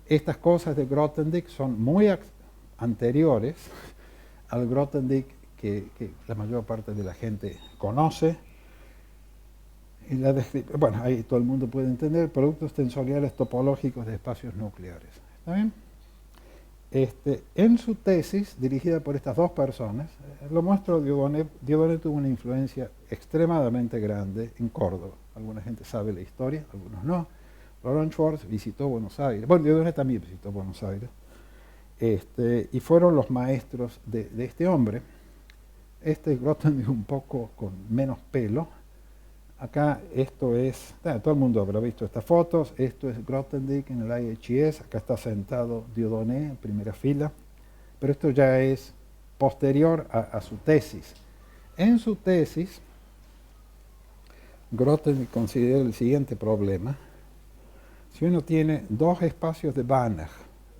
Estas cosas de Grothendieck son muy anteriores al Grothendieck que la mayor parte de la gente conoce. Y bueno, ahí todo el mundo puede entender, productos tensoriales topológicos de espacios nucleares. ¿Está bien? En su tesis, dirigida por estas dos personas, lo muestro Dieudonné. Dieudonné tuvo una influencia extremadamente grande en Córdoba. Alguna gente sabe la historia, algunos no. Laurent Schwartz visitó Buenos Aires. Bueno, Dieudonné también visitó Buenos Aires. Y fueron los maestros de este hombre. Grothendieck un poco con menos pelo. Acá esto es, todo el mundo habrá visto estas fotos, esto es Grothendieck en el IHS, acá está sentado Dieudonné en primera fila, pero esto ya es posterior a su tesis. En su tesis, Grothendieck considera el siguiente problema. Si uno tiene dos espacios de Banach,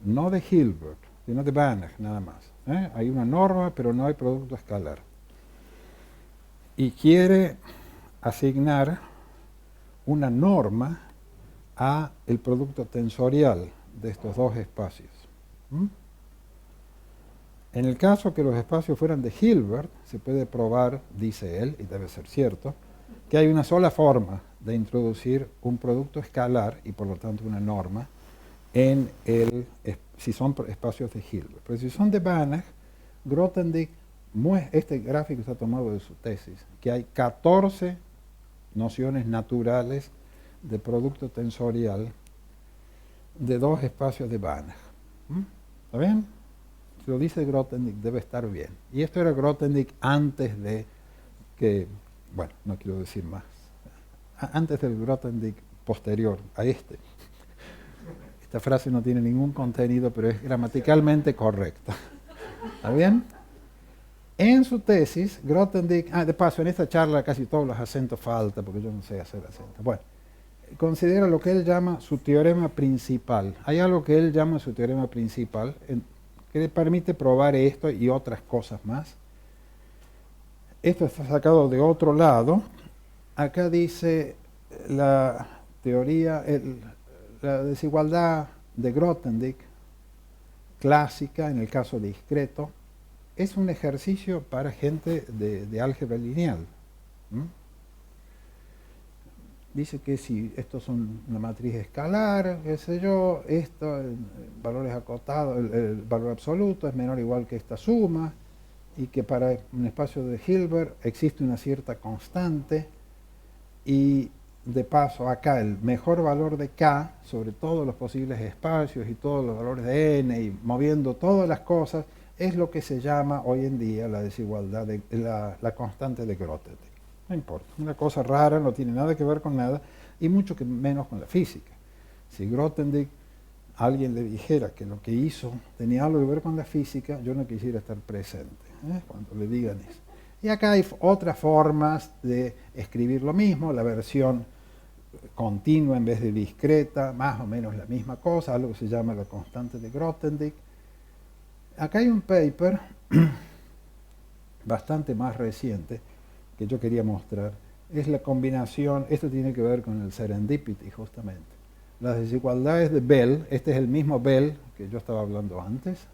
no de Hilbert, sino de Banach nada más, hay una norma pero no hay producto escalar, y quiere asignar una norma a el producto tensorial de estos dos espacios. En el caso que los espacios fueran de Hilbert, se puede probar, dice él, y debe ser cierto, que hay una sola forma de introducir un producto escalar y por lo tanto una norma si son espacios de Hilbert. Pero si son de Banach, Grothendieck, este gráfico está tomado de su tesis, que hay 14 nociones naturales de producto tensorial de dos espacios de Banach. ¿Está bien? Si lo dice Grothendieck, debe estar bien. Y esto era Grothendieck antes de que, bueno, no quiero decir más, antes del Grothendieck posterior a este. Esta frase no tiene ningún contenido, pero es gramaticalmente correcta. ¿Está bien? En su tesis, Grothendieck, de paso, en esta charla casi todos los acentos faltan, porque yo no sé hacer acentos. Bueno, considera lo que él llama su teorema principal. Hay algo que él llama su teorema principal, que le permite probar esto y otras cosas más. Esto está sacado de otro lado. Acá dice la teoría, la desigualdad de Grothendieck, clásica en el caso discreto, es un ejercicio para gente de álgebra lineal. Dice que si estos son una matriz escalar, qué sé yo, esto, el valor es acotado, el valor absoluto es menor o igual que esta suma, y que para un espacio de Hilbert existe una cierta constante, y de paso acá el mejor valor de K sobre todos los posibles espacios y todos los valores de N, y moviendo todas las cosas, es lo que se llama hoy en día la desigualdad, la constante de Grothendieck. No importa, una cosa rara, no tiene nada que ver con nada, y mucho menos con la física. Si Grothendieck alguien le dijera que lo que hizo tenía algo que ver con la física, yo no quisiera estar presente cuando le digan eso. Y acá hay otras formas de escribir lo mismo, la versión continua en vez de discreta, más o menos la misma cosa, algo que se llama la constante de Grothendieck. Acá hay un paper bastante más reciente que yo quería mostrar. Es la combinación, esto tiene que ver con el serendipity justamente. Las desigualdades de Bell, este es el mismo Bell que yo estaba hablando antes,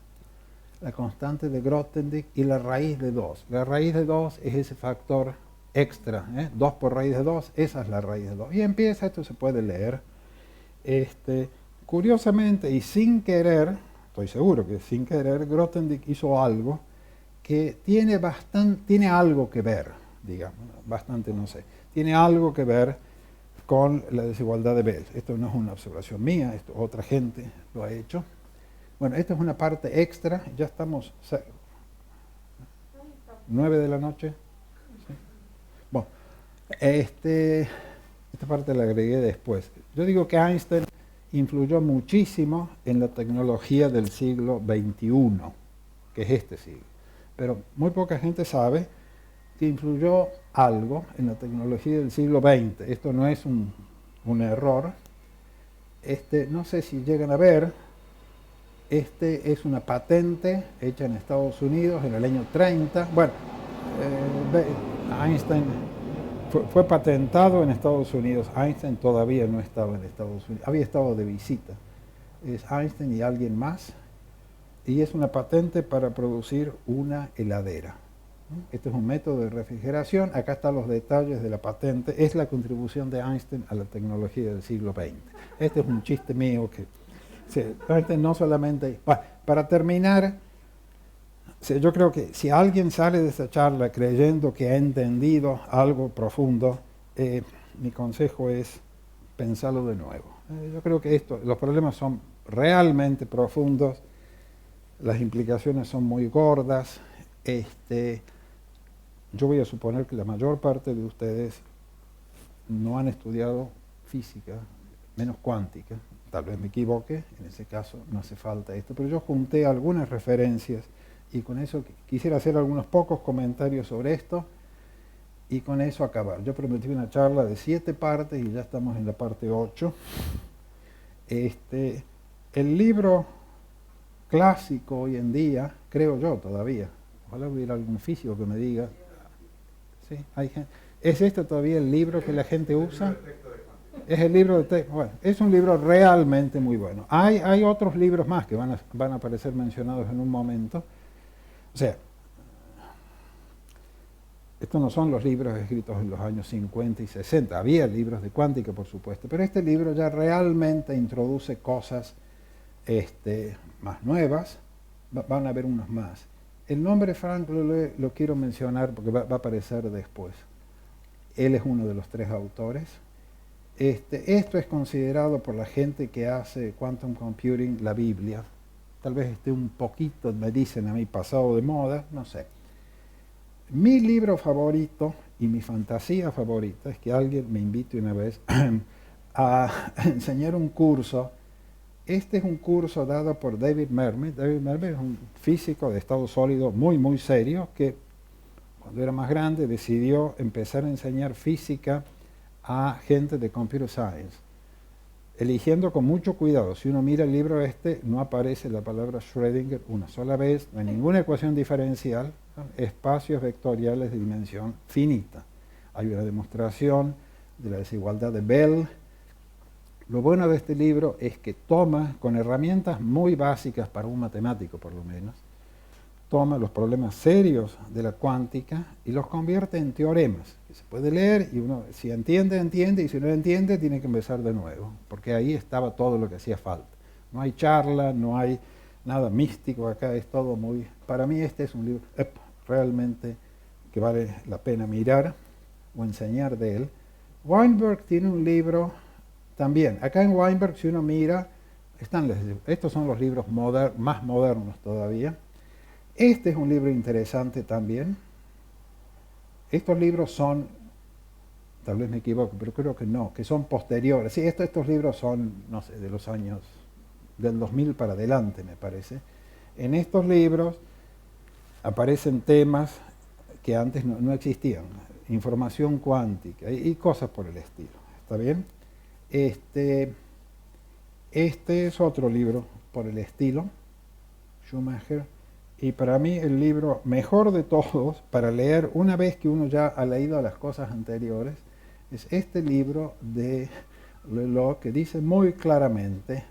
la constante de Grothendieck y la raíz de 2. La raíz de 2 es ese factor extra, 2 por raíz de 2, esa es la raíz de 2. Y empieza, esto se puede leer, curiosamente y sin querer, estoy seguro que sin querer, Grothendieck hizo algo que tiene algo que ver, digamos, bastante no sé, tiene algo que ver con la desigualdad de Bell. Esto no es una observación mía, esto otra gente lo ha hecho. Bueno, esta es una parte extra, ya estamos 9 de la noche. ¿Sí? Bueno, esta parte la agregué después. Yo digo que Einstein influyó muchísimo en la tecnología del siglo XXI, que es este siglo. Pero muy poca gente sabe que influyó algo en la tecnología del siglo XX. Esto no es un error. No sé si llegan a ver, es una patente hecha en Estados Unidos en el año 30. Bueno, Einstein fue patentado en Estados Unidos. Einstein todavía no estaba en Estados Unidos, había estado de visita. Es Einstein y alguien más. Y es una patente para producir una heladera. Este es un método de refrigeración. Acá están los detalles de la patente. Es la contribución de Einstein a la tecnología del siglo XX. Este es un chiste mío que Einstein no solamente... Bueno, para terminar, yo creo que si alguien sale de esta charla creyendo que ha entendido algo profundo, mi consejo es pensarlo de nuevo. Yo creo que los problemas son realmente profundos. Las implicaciones son muy gordas. Yo voy a suponer que la mayor parte de ustedes no han estudiado física, menos cuántica. Tal vez me equivoque, en ese caso no hace falta esto, pero yo junté algunas referencias y con eso quisiera hacer algunos pocos comentarios sobre esto y con eso acabar. Yo prometí una charla de 7 partes y ya estamos en la parte 8. El libro clásico hoy en día, creo yo todavía, ojalá hubiera algún físico que me diga, ¿sí? ¿Es este todavía el libro que la gente usa? Es el libro de texto. Bueno, es un libro realmente muy bueno. Hay otros libros más que van a aparecer mencionados en un momento. O sea, estos no son los libros escritos en los años 50 y 60. Había libros de cuántica, por supuesto, pero este libro ya realmente introduce cosas más nuevas. Van a haber unos más. El nombre Frank Leleux lo quiero mencionar porque va a aparecer después. Él es uno de los 3 autores. Esto es considerado por la gente que hace quantum computing la Biblia. Tal vez esté un poquito, me dicen a mí, pasado de moda, no sé. Mi libro favorito y mi fantasía favorita es que alguien me invite una vez a enseñar un curso. Este es un curso dado por David Mermet. David Mermet es un físico de estado sólido muy, muy serio que cuando era más grande decidió empezar a enseñar física a gente de computer science, eligiendo con mucho cuidado. Si uno mira el libro no aparece la palabra Schrödinger una sola vez, no hay ninguna ecuación diferencial, son espacios vectoriales de dimensión finita. Hay una demostración de la desigualdad de Bell. Lo bueno de este libro es que toma, con herramientas muy básicas para un matemático por lo menos, toma los problemas serios de la cuántica y los convierte en teoremas, que se puede leer y uno, si entiende, entiende, y si no entiende, tiene que empezar de nuevo, porque ahí estaba todo lo que hacía falta. No hay charla, no hay nada místico acá, es todo muy... Para mí este es un libro realmente que vale la pena mirar o enseñar de él. Weinberg tiene un libro también. Acá en Weinberg, si uno mira, estos son los libros más modernos todavía. Este es un libro interesante también. Estos libros son, tal vez me equivoco, pero creo que no, que son posteriores. Sí, estos libros son, no sé, de los años del 2000 para adelante, me parece. En estos libros aparecen temas que antes no existían, información cuántica y cosas por el estilo. ¿Está bien? Este es otro libro por el estilo, Schumacher, y para mí el libro mejor de todos para leer una vez que uno ya ha leído las cosas anteriores es este libro de Leleux, que dice muy claramente,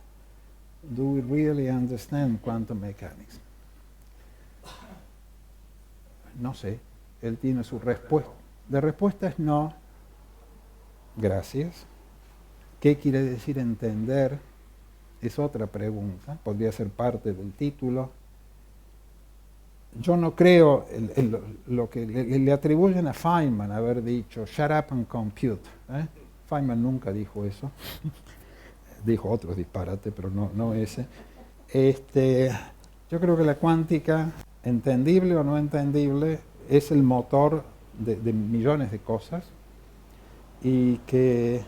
"Do we really understand quantum mechanics?" No sé, él tiene su respuesta. La respuesta es no. Gracias. ¿Qué quiere decir entender? Es otra pregunta, podría ser parte del título. Yo no creo lo que le atribuyen a Feynman haber dicho "shut up and compute". Feynman nunca dijo eso. Dijo otros disparates, pero no ese. Yo creo que la cuántica, entendible o no entendible, es el motor de millones de cosas, y que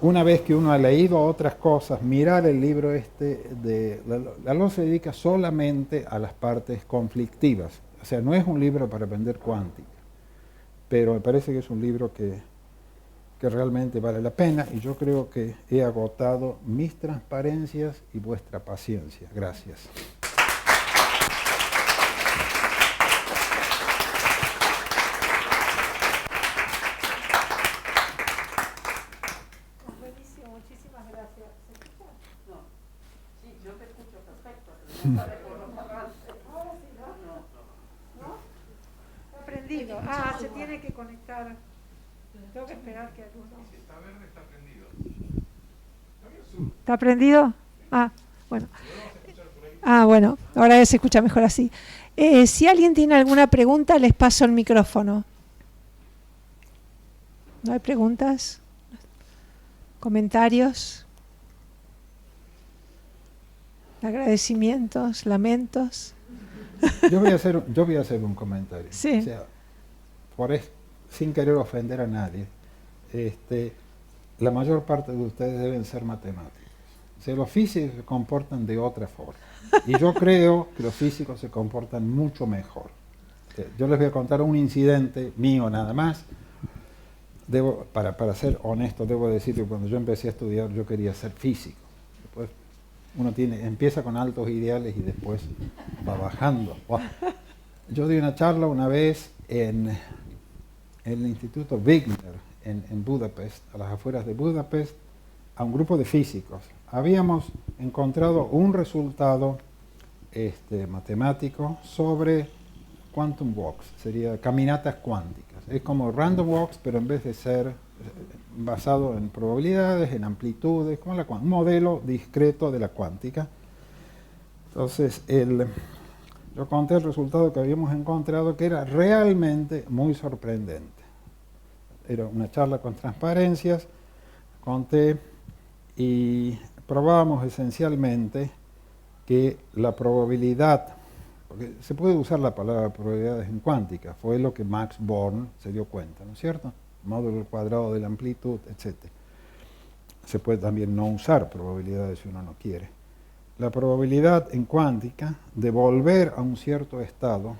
una vez que uno ha leído otras cosas, mirar el libro Leleux se dedica solamente a las partes conflictivas. O sea, no es un libro para aprender cuántica, pero me parece que es un libro que realmente vale la pena, y yo creo que he agotado mis transparencias y vuestra paciencia. Gracias. Buenísimo, muchísimas gracias. ¿Se escucha? No. Sí, yo te escucho perfecto, pero no sale por los parlantes. Ahora sí, ¿no? No. ¿No? Está prendido. Ah, se tiene que conectar. Tengo que esperar que alguno... Si está verde, está prendido. ¿Está prendido? Ah, bueno. Ah, bueno, ahora se escucha mejor así. Si alguien tiene alguna pregunta, les paso el micrófono. ¿No hay preguntas? ¿Comentarios? ¿Agradecimientos? ¿Lamentos? Yo voy a hacer un comentario. Sí. O sea, sin querer ofender a nadie, la mayor parte de ustedes deben ser matemáticos. O sea, los físicos se comportan de otra forma. Y yo creo que los físicos se comportan mucho mejor. Yo les voy a contar un incidente mío nada más. Para ser honesto, debo decir que cuando yo empecé a estudiar yo quería ser físico. Después uno empieza con altos ideales y después va bajando. Yo di una charla una vez en el Instituto Wigner en Budapest, a las afueras de Budapest, a un grupo de físicos. Habíamos encontrado un resultado matemático sobre quantum walks, sería caminatas cuánticas. Es como random walks, pero en vez de ser basado en probabilidades, en amplitudes, como un modelo discreto de la cuántica. Entonces, yo conté el resultado que habíamos encontrado, que era realmente muy sorprendente. Era una charla con transparencias, conté y probábamos esencialmente que la probabilidad, porque se puede usar la palabra probabilidades en cuántica, fue lo que Max Born se dio cuenta, ¿no es cierto? Módulo al cuadrado de la amplitud, etc. Se puede también no usar probabilidades si uno no quiere. La probabilidad en cuántica de volver a un cierto estado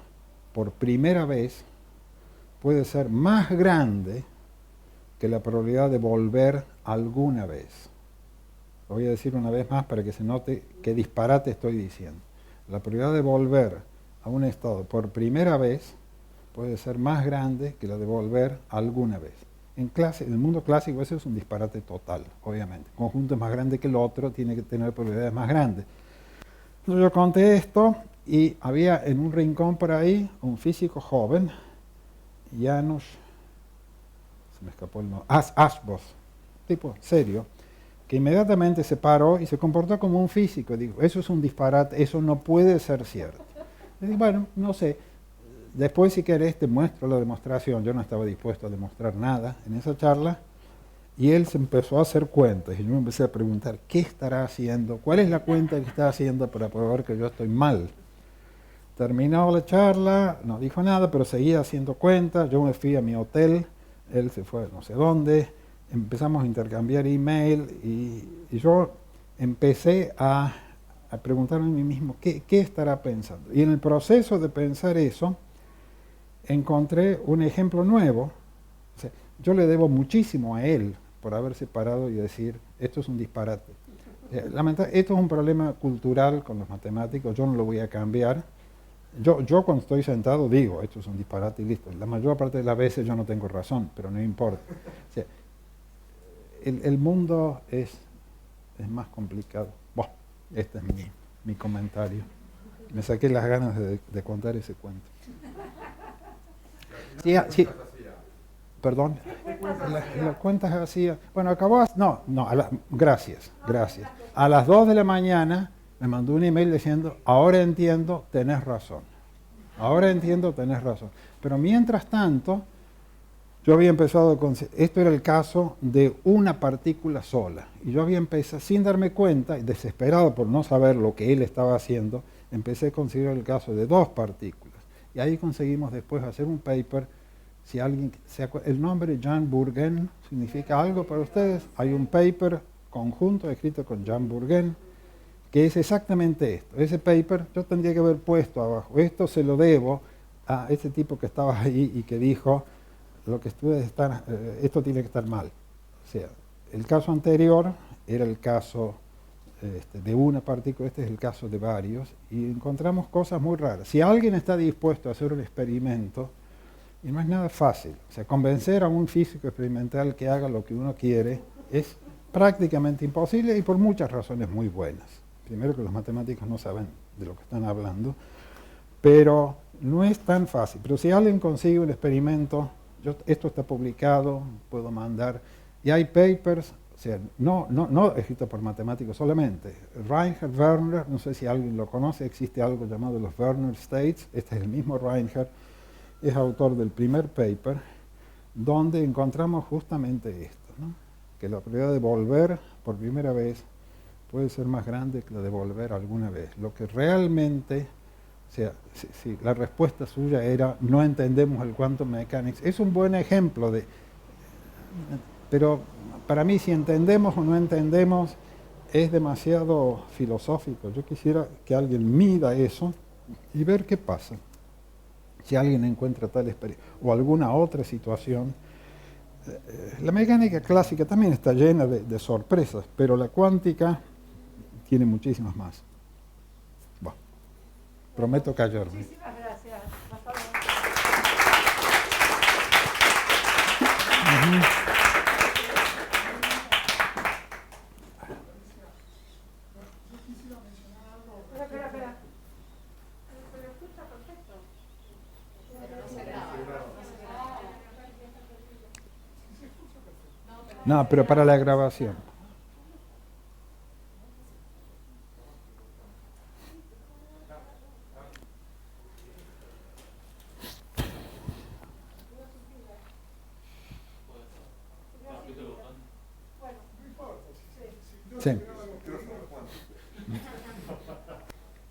por primera vez puede ser más grande que la probabilidad de volver alguna vez. Lo voy a decir una vez más para que se note qué disparate estoy diciendo. La probabilidad de volver a un estado por primera vez puede ser más grande que la de volver alguna vez. En el mundo clásico eso es un disparate total, obviamente. Un conjunto es más grande que el otro, tiene que tener probabilidades más grandes. Entonces yo conté esto y había en un rincón por ahí un físico joven, Janusz, se me escapó el nombre, Ashbos, tipo serio, que inmediatamente se paró y se comportó como un físico. Digo, eso es un disparate, eso no puede ser cierto. Y digo, bueno, no sé, después si querés te muestro la demostración. Yo no estaba dispuesto a demostrar nada en esa charla, y él se empezó a hacer cuentas, y yo me empecé a preguntar, ¿qué estará haciendo? ¿Cuál es la cuenta que está haciendo para probar que yo estoy mal? Terminó la charla, no dijo nada, pero seguía haciendo cuentas. Yo me fui a mi hotel, él se fue a no sé dónde, empezamos a intercambiar email y yo empecé a preguntarme a mí mismo qué estará pensando. Y en el proceso de pensar eso, encontré un ejemplo nuevo. O sea, yo le debo muchísimo a él por haberse parado y decir, esto es un disparate. Esto es un problema cultural con los matemáticos, yo no lo voy a cambiar. Yo cuando estoy sentado digo, esto es un disparate y listo. La mayor parte de las veces yo no tengo razón, pero no importa. O sea, el mundo es más complicado. Bueno, este es mi comentario. Me saqué las ganas de contar ese cuento. Sí. Perdón, las cuentas hacía. Bueno, acabó. Gracias. A las 2 de la mañana me mandó un email diciendo, ahora entiendo, tenés razón. Pero mientras tanto, yo había empezado con. Esto era el caso de una partícula sola. Y yo había empezado, sin darme cuenta, y desesperado por no saber lo que él estaba haciendo, empecé a considerar el caso de 2 partículas. Y ahí conseguimos después hacer un paper. Si alguien se acuerda, el nombre Jan Bourgain significa algo para ustedes. Hay un paper conjunto escrito con Jan Bourgain que es exactamente esto. Ese paper yo tendría que haber puesto abajo. Esto se lo debo a ese tipo que estaba ahí y que dijo lo que ustedes están, esto tiene que estar mal. O sea, el caso anterior era el caso de una partícula, este es el caso de varios, y encontramos cosas muy raras. Si alguien está dispuesto a hacer un experimento, y no es nada fácil. O sea, convencer a un físico experimental que haga lo que uno quiere es prácticamente imposible y por muchas razones muy buenas. Primero, que los matemáticos no saben de lo que están hablando, pero no es tan fácil. Pero si alguien consigue un experimento, esto está publicado, puedo mandar, y hay papers, o sea, no escritos por matemáticos solamente. Reinhard Werner, no sé si alguien lo conoce, existe algo llamado los Werner States, este es el mismo Reinhard, es autor del primer paper, donde encontramos justamente esto, ¿no? Que la probabilidad de volver por primera vez puede ser más grande que la de volver alguna vez. Lo que realmente, o sea, si la respuesta suya era no entendemos el quantum mechanics, es un buen ejemplo de, pero para mí si entendemos o no entendemos es demasiado filosófico. Yo quisiera que alguien mida eso y ver qué pasa. Si alguien encuentra tal experiencia o alguna otra situación. La mecánica clásica también está llena de sorpresas, pero la cuántica tiene muchísimas más. Bueno, prometo callarme. Muchísimas gracias. Espera. Pero escucha perfecto. No, pero para la grabación. Sí.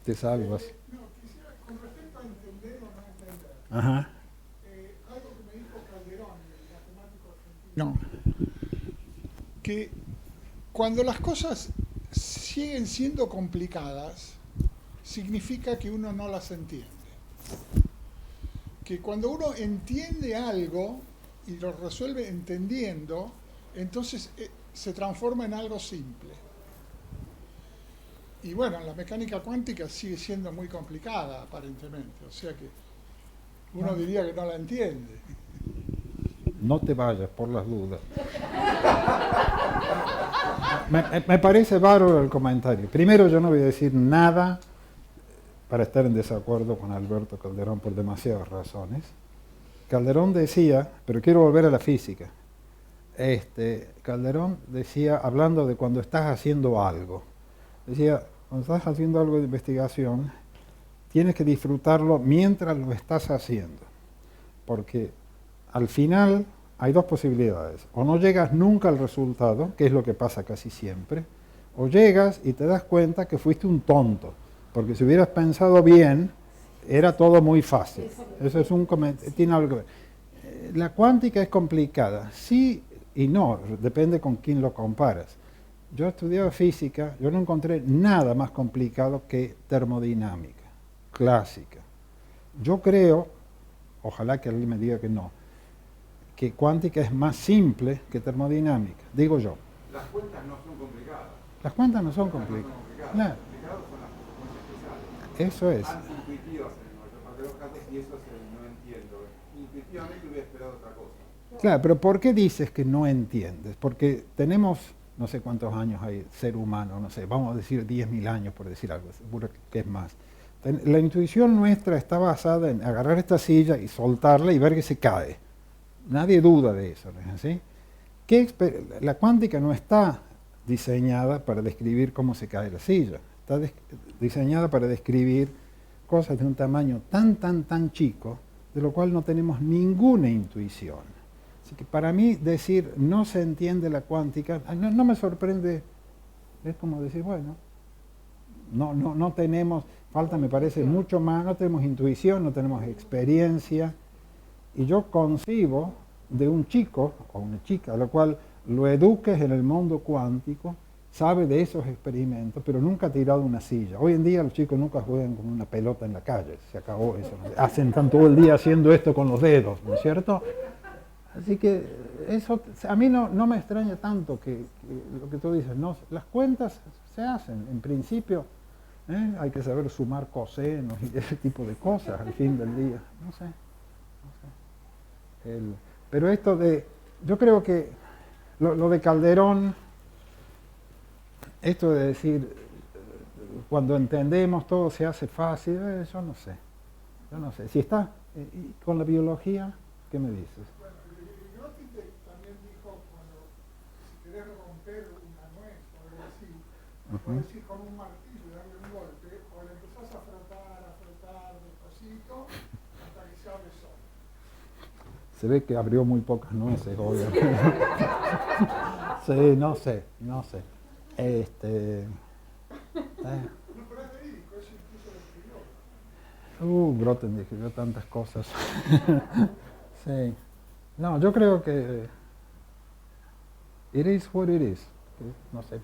Te salvas. No, quisiera, con respecto a entender o no entender, Ajá. algo que me dijo Calderón, el matemático argentino, No. que cuando las cosas siguen siendo complicadas, significa que uno no las entiende. Que cuando uno entiende algo y lo resuelve entendiendo, entonces se transforma en algo simple. Y bueno, la mecánica cuántica sigue siendo muy complicada, aparentemente. O sea que uno diría que no la entiende. No te vayas por las dudas. Me parece bárbaro el comentario. Primero, yo no voy a decir nada para estar en desacuerdo con Alberto Calderón por demasiadas razones. Calderón decía, pero quiero volver a la física. Calderón decía, hablando de cuando estás haciendo algo, decía, cuando estás haciendo algo de investigación, tienes que disfrutarlo mientras lo estás haciendo, porque al final hay 2 posibilidades: o no llegas nunca al resultado, que es lo que pasa casi siempre, o llegas y te das cuenta que fuiste un tonto, porque si hubieras pensado bien, era todo muy fácil. Eso es tiene algo que ver. La cuántica es complicada, sí y no, depende con quién lo comparas. Yo estudiaba física, yo no encontré nada más complicado que termodinámica, clásica. Yo creo, ojalá que alguien me diga que no, que cuántica es más simple que termodinámica, digo yo. Las cuentas no son complicadas. Las cuentas no son complicadas. Claro. Complicadas son las consecuencias especiales. Eso es. Antiintuitivas en la mayor parte de los casos, y eso no entiendo. Intuitivamente hubiera esperado otra cosa. Claro, pero ¿por qué dices que no entiendes? Porque tenemos, no sé cuántos años hay ser humano, no sé, vamos a decir 10.000 años por decir algo, seguro que es más. La intuición nuestra está basada en agarrar esta silla y soltarla y ver que se cae. Nadie duda de eso, ¿no es así? La cuántica no está diseñada para describir cómo se cae la silla, está diseñada para describir cosas de un tamaño tan chico, de lo cual no tenemos ninguna intuición. Así que para mí decir no se entiende la cuántica, no me sorprende, es como decir, bueno, no tenemos, falta me parece mucho más, no tenemos intuición, no tenemos experiencia, y yo concibo de un chico o una chica, a lo cual lo eduques en el mundo cuántico, sabe de esos experimentos, pero nunca ha tirado una silla. Hoy en día los chicos nunca juegan con una pelota en la calle, se acabó eso. Hacen todo el día haciendo esto con los dedos, ¿no es cierto? Así que eso a mí no me extraña tanto que lo que tú dices, no, las cuentas se hacen, en principio hay que saber sumar cosenos y ese tipo de cosas al fin del día, no sé. Pero esto yo creo que lo de Calderón, esto de decir, cuando entendemos todo se hace fácil, yo no sé. Si está con la biología, ¿qué me dices? Bueno, Grignoti también dijo, cuando si querés romper una nuez o algo así, podés ir con un martillo y darle un golpe, o le empezás a frotar despacito, hasta que se abre solo. Se ve que abrió muy pocas nueces, obviamente. Sí, no sé. No, pero es verídico, eso incluso lo escribió. Grothendieck escribió tantas cosas. Sí. No, yo creo que it is what it is. No sé.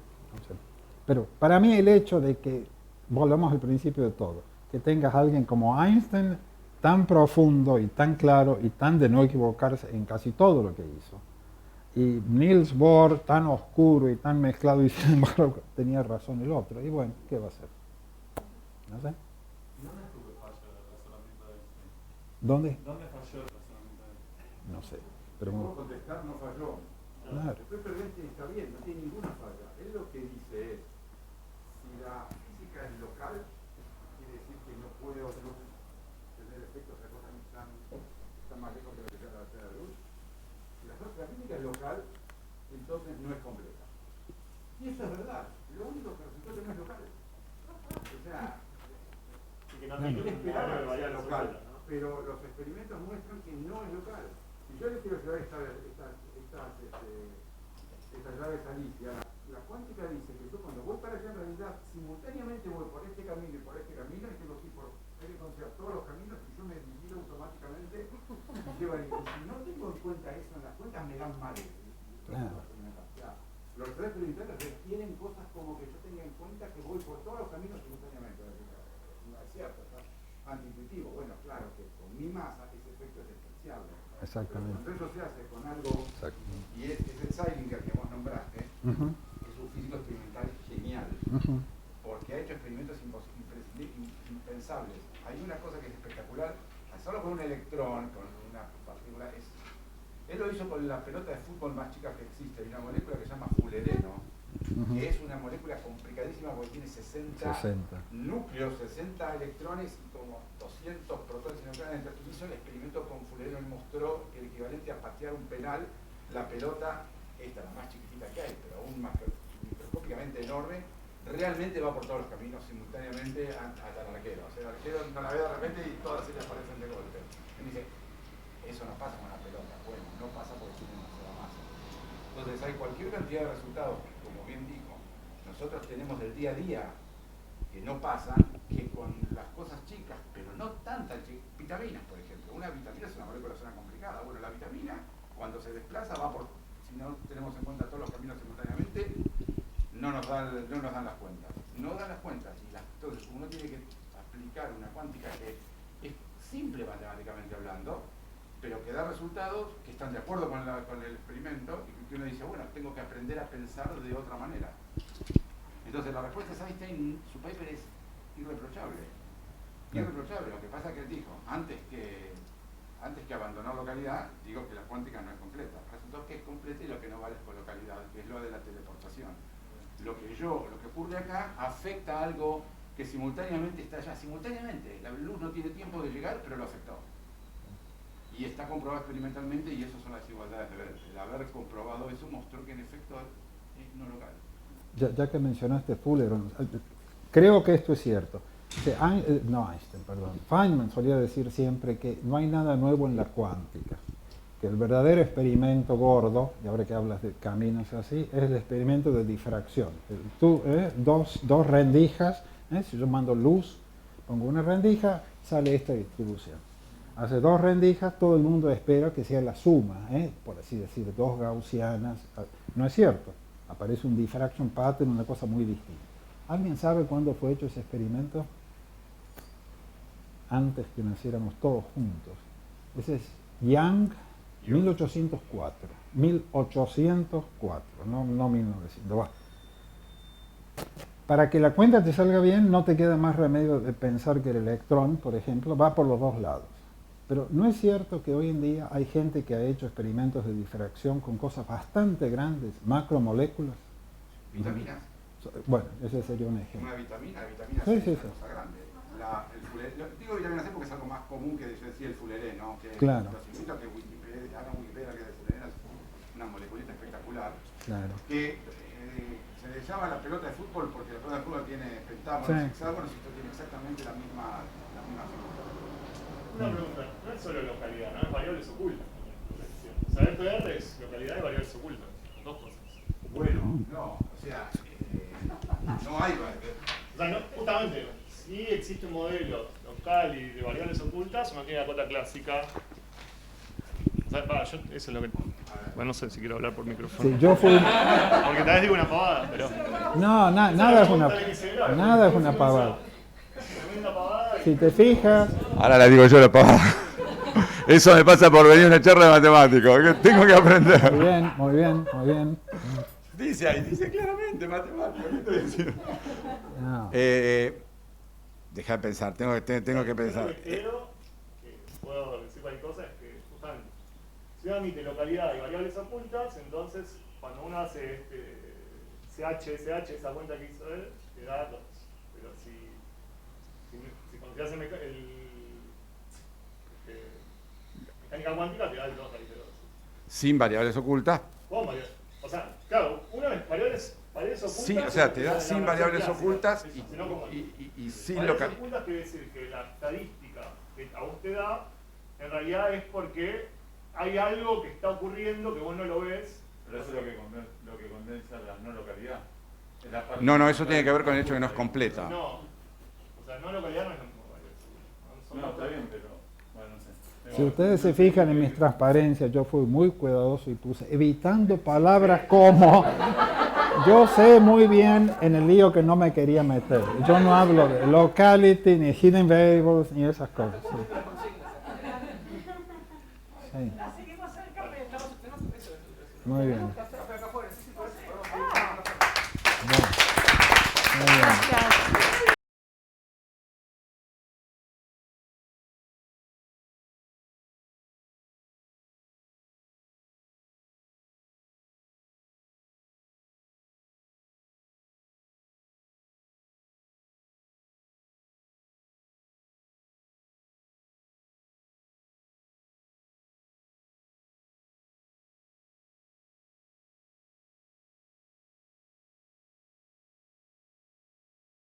Pero para mí el hecho de que, volvamos al principio de todo, que tengas a alguien como Einstein tan profundo y tan claro y tan de no equivocarse en casi todo lo que hizo, y Niels Bohr tan oscuro y tan mezclado, y sin embargo tenía razón el otro, y bueno, ¿qué va a hacer? No sé. ¿Dónde estuvo falla el razonamiento de Einstein? ¿Dónde? ¿Dónde falló el razonamiento de Einstein? No sé. Pero Pero puedo contestar, no falló. claro. Después Perventi está bien, no tiene ninguna falla. Él lo que dice es, si la física es local, quiere decir que no puede tener efectos a cosas que están más lejos de lo que sea la velocidad de la luz. Si la física es local, entonces no es completa. Y eso es verdad. Lo único que resultó que no es local. O sea, Y que no hay tiene que esperar a que vaya sea local, ¿no? pero los experimentos muestran que no es local. Si yo le quiero llevar estas llaves a Alicia, la cuántica dice que yo cuando voy para allá en realidad simultáneamente voy por este camino y por este camino, y tengo que ir por todos los caminos, y yo me divido automáticamente y llevo ahí. Y si no tengo en cuenta eso en las cuentas, me dan mal. Claro. Los tres experimentales requieren cosas como que yo tenga en cuenta que voy por todos los caminos simultáneamente. No es cierto, está antiintuitivo. Bueno, claro que con mi masa ese efecto es despreciable. Exactamente. Cuando eso se hace con algo, Exacto. y es el Zeilinger que vos nombraste, es un físico experimental genial, porque ha hecho experimentos impensables. Hay una cosa que es espectacular, solo con un electrón, con una partícula, él lo hizo con la pelota de fútbol más chica que existe, hay una molécula que se llama fullereno, que es una molécula complicadísima porque tiene 60 núcleos, 60 electrones y como 200 protones y neutrones. Hizo el experimento con fullereno y mostró que el equivalente a patear un penal, la pelota, esta la más chiquitita que hay, pero aún más microscópicamente enorme, realmente va por todos los caminos simultáneamente hasta el arquero. O sea, el arquero no la ve de repente y todas ellas aparecen de golpe. Él dice, eso no pasa con la pelota. Bueno, no pasa porque tiene una sola masa. Entonces hay cualquier cantidad de resultados, como bien dijo, nosotros tenemos del día a día que no pasan, que con las cosas chicas, pero no tantas chicas. Vitaminas, por ejemplo. Una vitamina es una molécula zona complicada. Bueno, la vitamina, cuando se desplaza, va por, si no tenemos en cuenta todos los caminos simultáneamente, no nos dan las cuentas. No dan las cuentas. Entonces, uno tiene que aplicar una cuántica que es simple matemáticamente hablando, pero que da resultados que están de acuerdo con el experimento y que uno dice, bueno, tengo que aprender a pensar de otra manera. Entonces la respuesta de Einstein, su paper es irreprochable. Irreprochable. Lo que pasa es que él dijo, antes que abandonar localidad, digo que la cuántica no es completa. Resultó que es completa y lo que no vale es colocalidad, que es lo de la teleportación. Lo que ocurre acá afecta a algo que simultáneamente está allá. Simultáneamente, la luz no tiene tiempo de llegar, pero lo afectó. Y está comprobado experimentalmente y esas son las desigualdades de ver. El haber comprobado eso mostró que en efecto es no local. Ya que mencionaste Fuller, creo que esto es cierto. Feynman solía decir siempre que no hay nada nuevo en la cuántica, que el verdadero experimento gordo, y ahora que hablas de caminos así, es el experimento de difracción. Dos rendijas, si yo mando luz, pongo una rendija, sale esta distribución. Hace dos rendijas, todo el mundo espera que sea la suma, por así decir, dos gaussianas. No es cierto, aparece un diffraction pattern, una cosa muy distinta. ¿Alguien sabe cuándo fue hecho ese experimento? Antes que naciéramos todos juntos. Ese es Young, 1804. 1804, no 1900. Va. Para que la cuenta te salga bien, no te queda más remedio de pensar que el electrón, por ejemplo, va por los dos lados. Pero ¿no es cierto que hoy en día hay gente que ha hecho experimentos de difracción con cosas bastante grandes, macromoléculas? ¿Vitaminas? Bueno, ese sería un ejemplo. Una vitamina Sí, C sí, es sí. una cosa grande. Digo vitamina C porque es algo más común que decía el fuleré, ¿no? Que Claro. los invito a que hagan Wikipedia que de fuleré es una moleculita espectacular. Claro. Que se le llama la pelota de fútbol porque la pelota de fútbol tiene pentágonos, Sí. hexágonos y esto tiene exactamente la misma figura. Una pregunta, no es solo localidad, ¿no? Es variables ocultas. Saber pegar es localidad y variables ocultas. Dos cosas. Bueno, no, o sea, no hay. O sea, no, justamente, si existe un modelo local y de variables ocultas, uno tiene la cuota clásica. O sea, eso es lo que. Bueno, no sé si quiero hablar por micrófono. Sí, yo fui... Porque tal vez digo una pavada, pero. No, nada es una pavada. Tremenda pavada. Si te fijas... Ahora la digo yo la pavada. Eso me pasa por venir a una charla de matemáticos, que tengo que aprender. Muy bien, muy bien, muy bien. Dice ahí, dice claramente matemáticos. ¿Qué estoy diciendo? No. Deja de pensar, tengo que pensar. Lo que creo, que puedo decir cualquier cosa, es que justamente, si uno admite localidad y variables ocultas, entonces cuando uno hace SH, esa cuenta que hizo él, te da 2. Pero si consideras mecánica cuántica, te da el 2 raíz de 2. Sin variables ocultas. Con variables. O sea, claro, una vez variables ocultas. Sí, o sea, te da la sin versión variables clásica, ocultas eso, sino como- y sin variables local. ocultas quiere decir que la estadística que a vos te da, en realidad es porque hay algo que está ocurriendo que vos no lo ves. Pero eso es lo que condensa la no localidad. Es la parte No, eso tiene que ver con el hecho que no es completa. No, o sea, no localidad no es lo mismo que variables ocultas. Son No, dos está cosas. bien, pero bueno, no sé. Si ustedes se fijan en mis transparencias, yo fui muy cuidadoso y puse evitando palabras como... Yo sé muy bien en el lío que no me quería meter. Yo no hablo de locality, ni hidden variables, ni esas cosas. Sí. Sí. La seguimos cerca, pero Muy bien.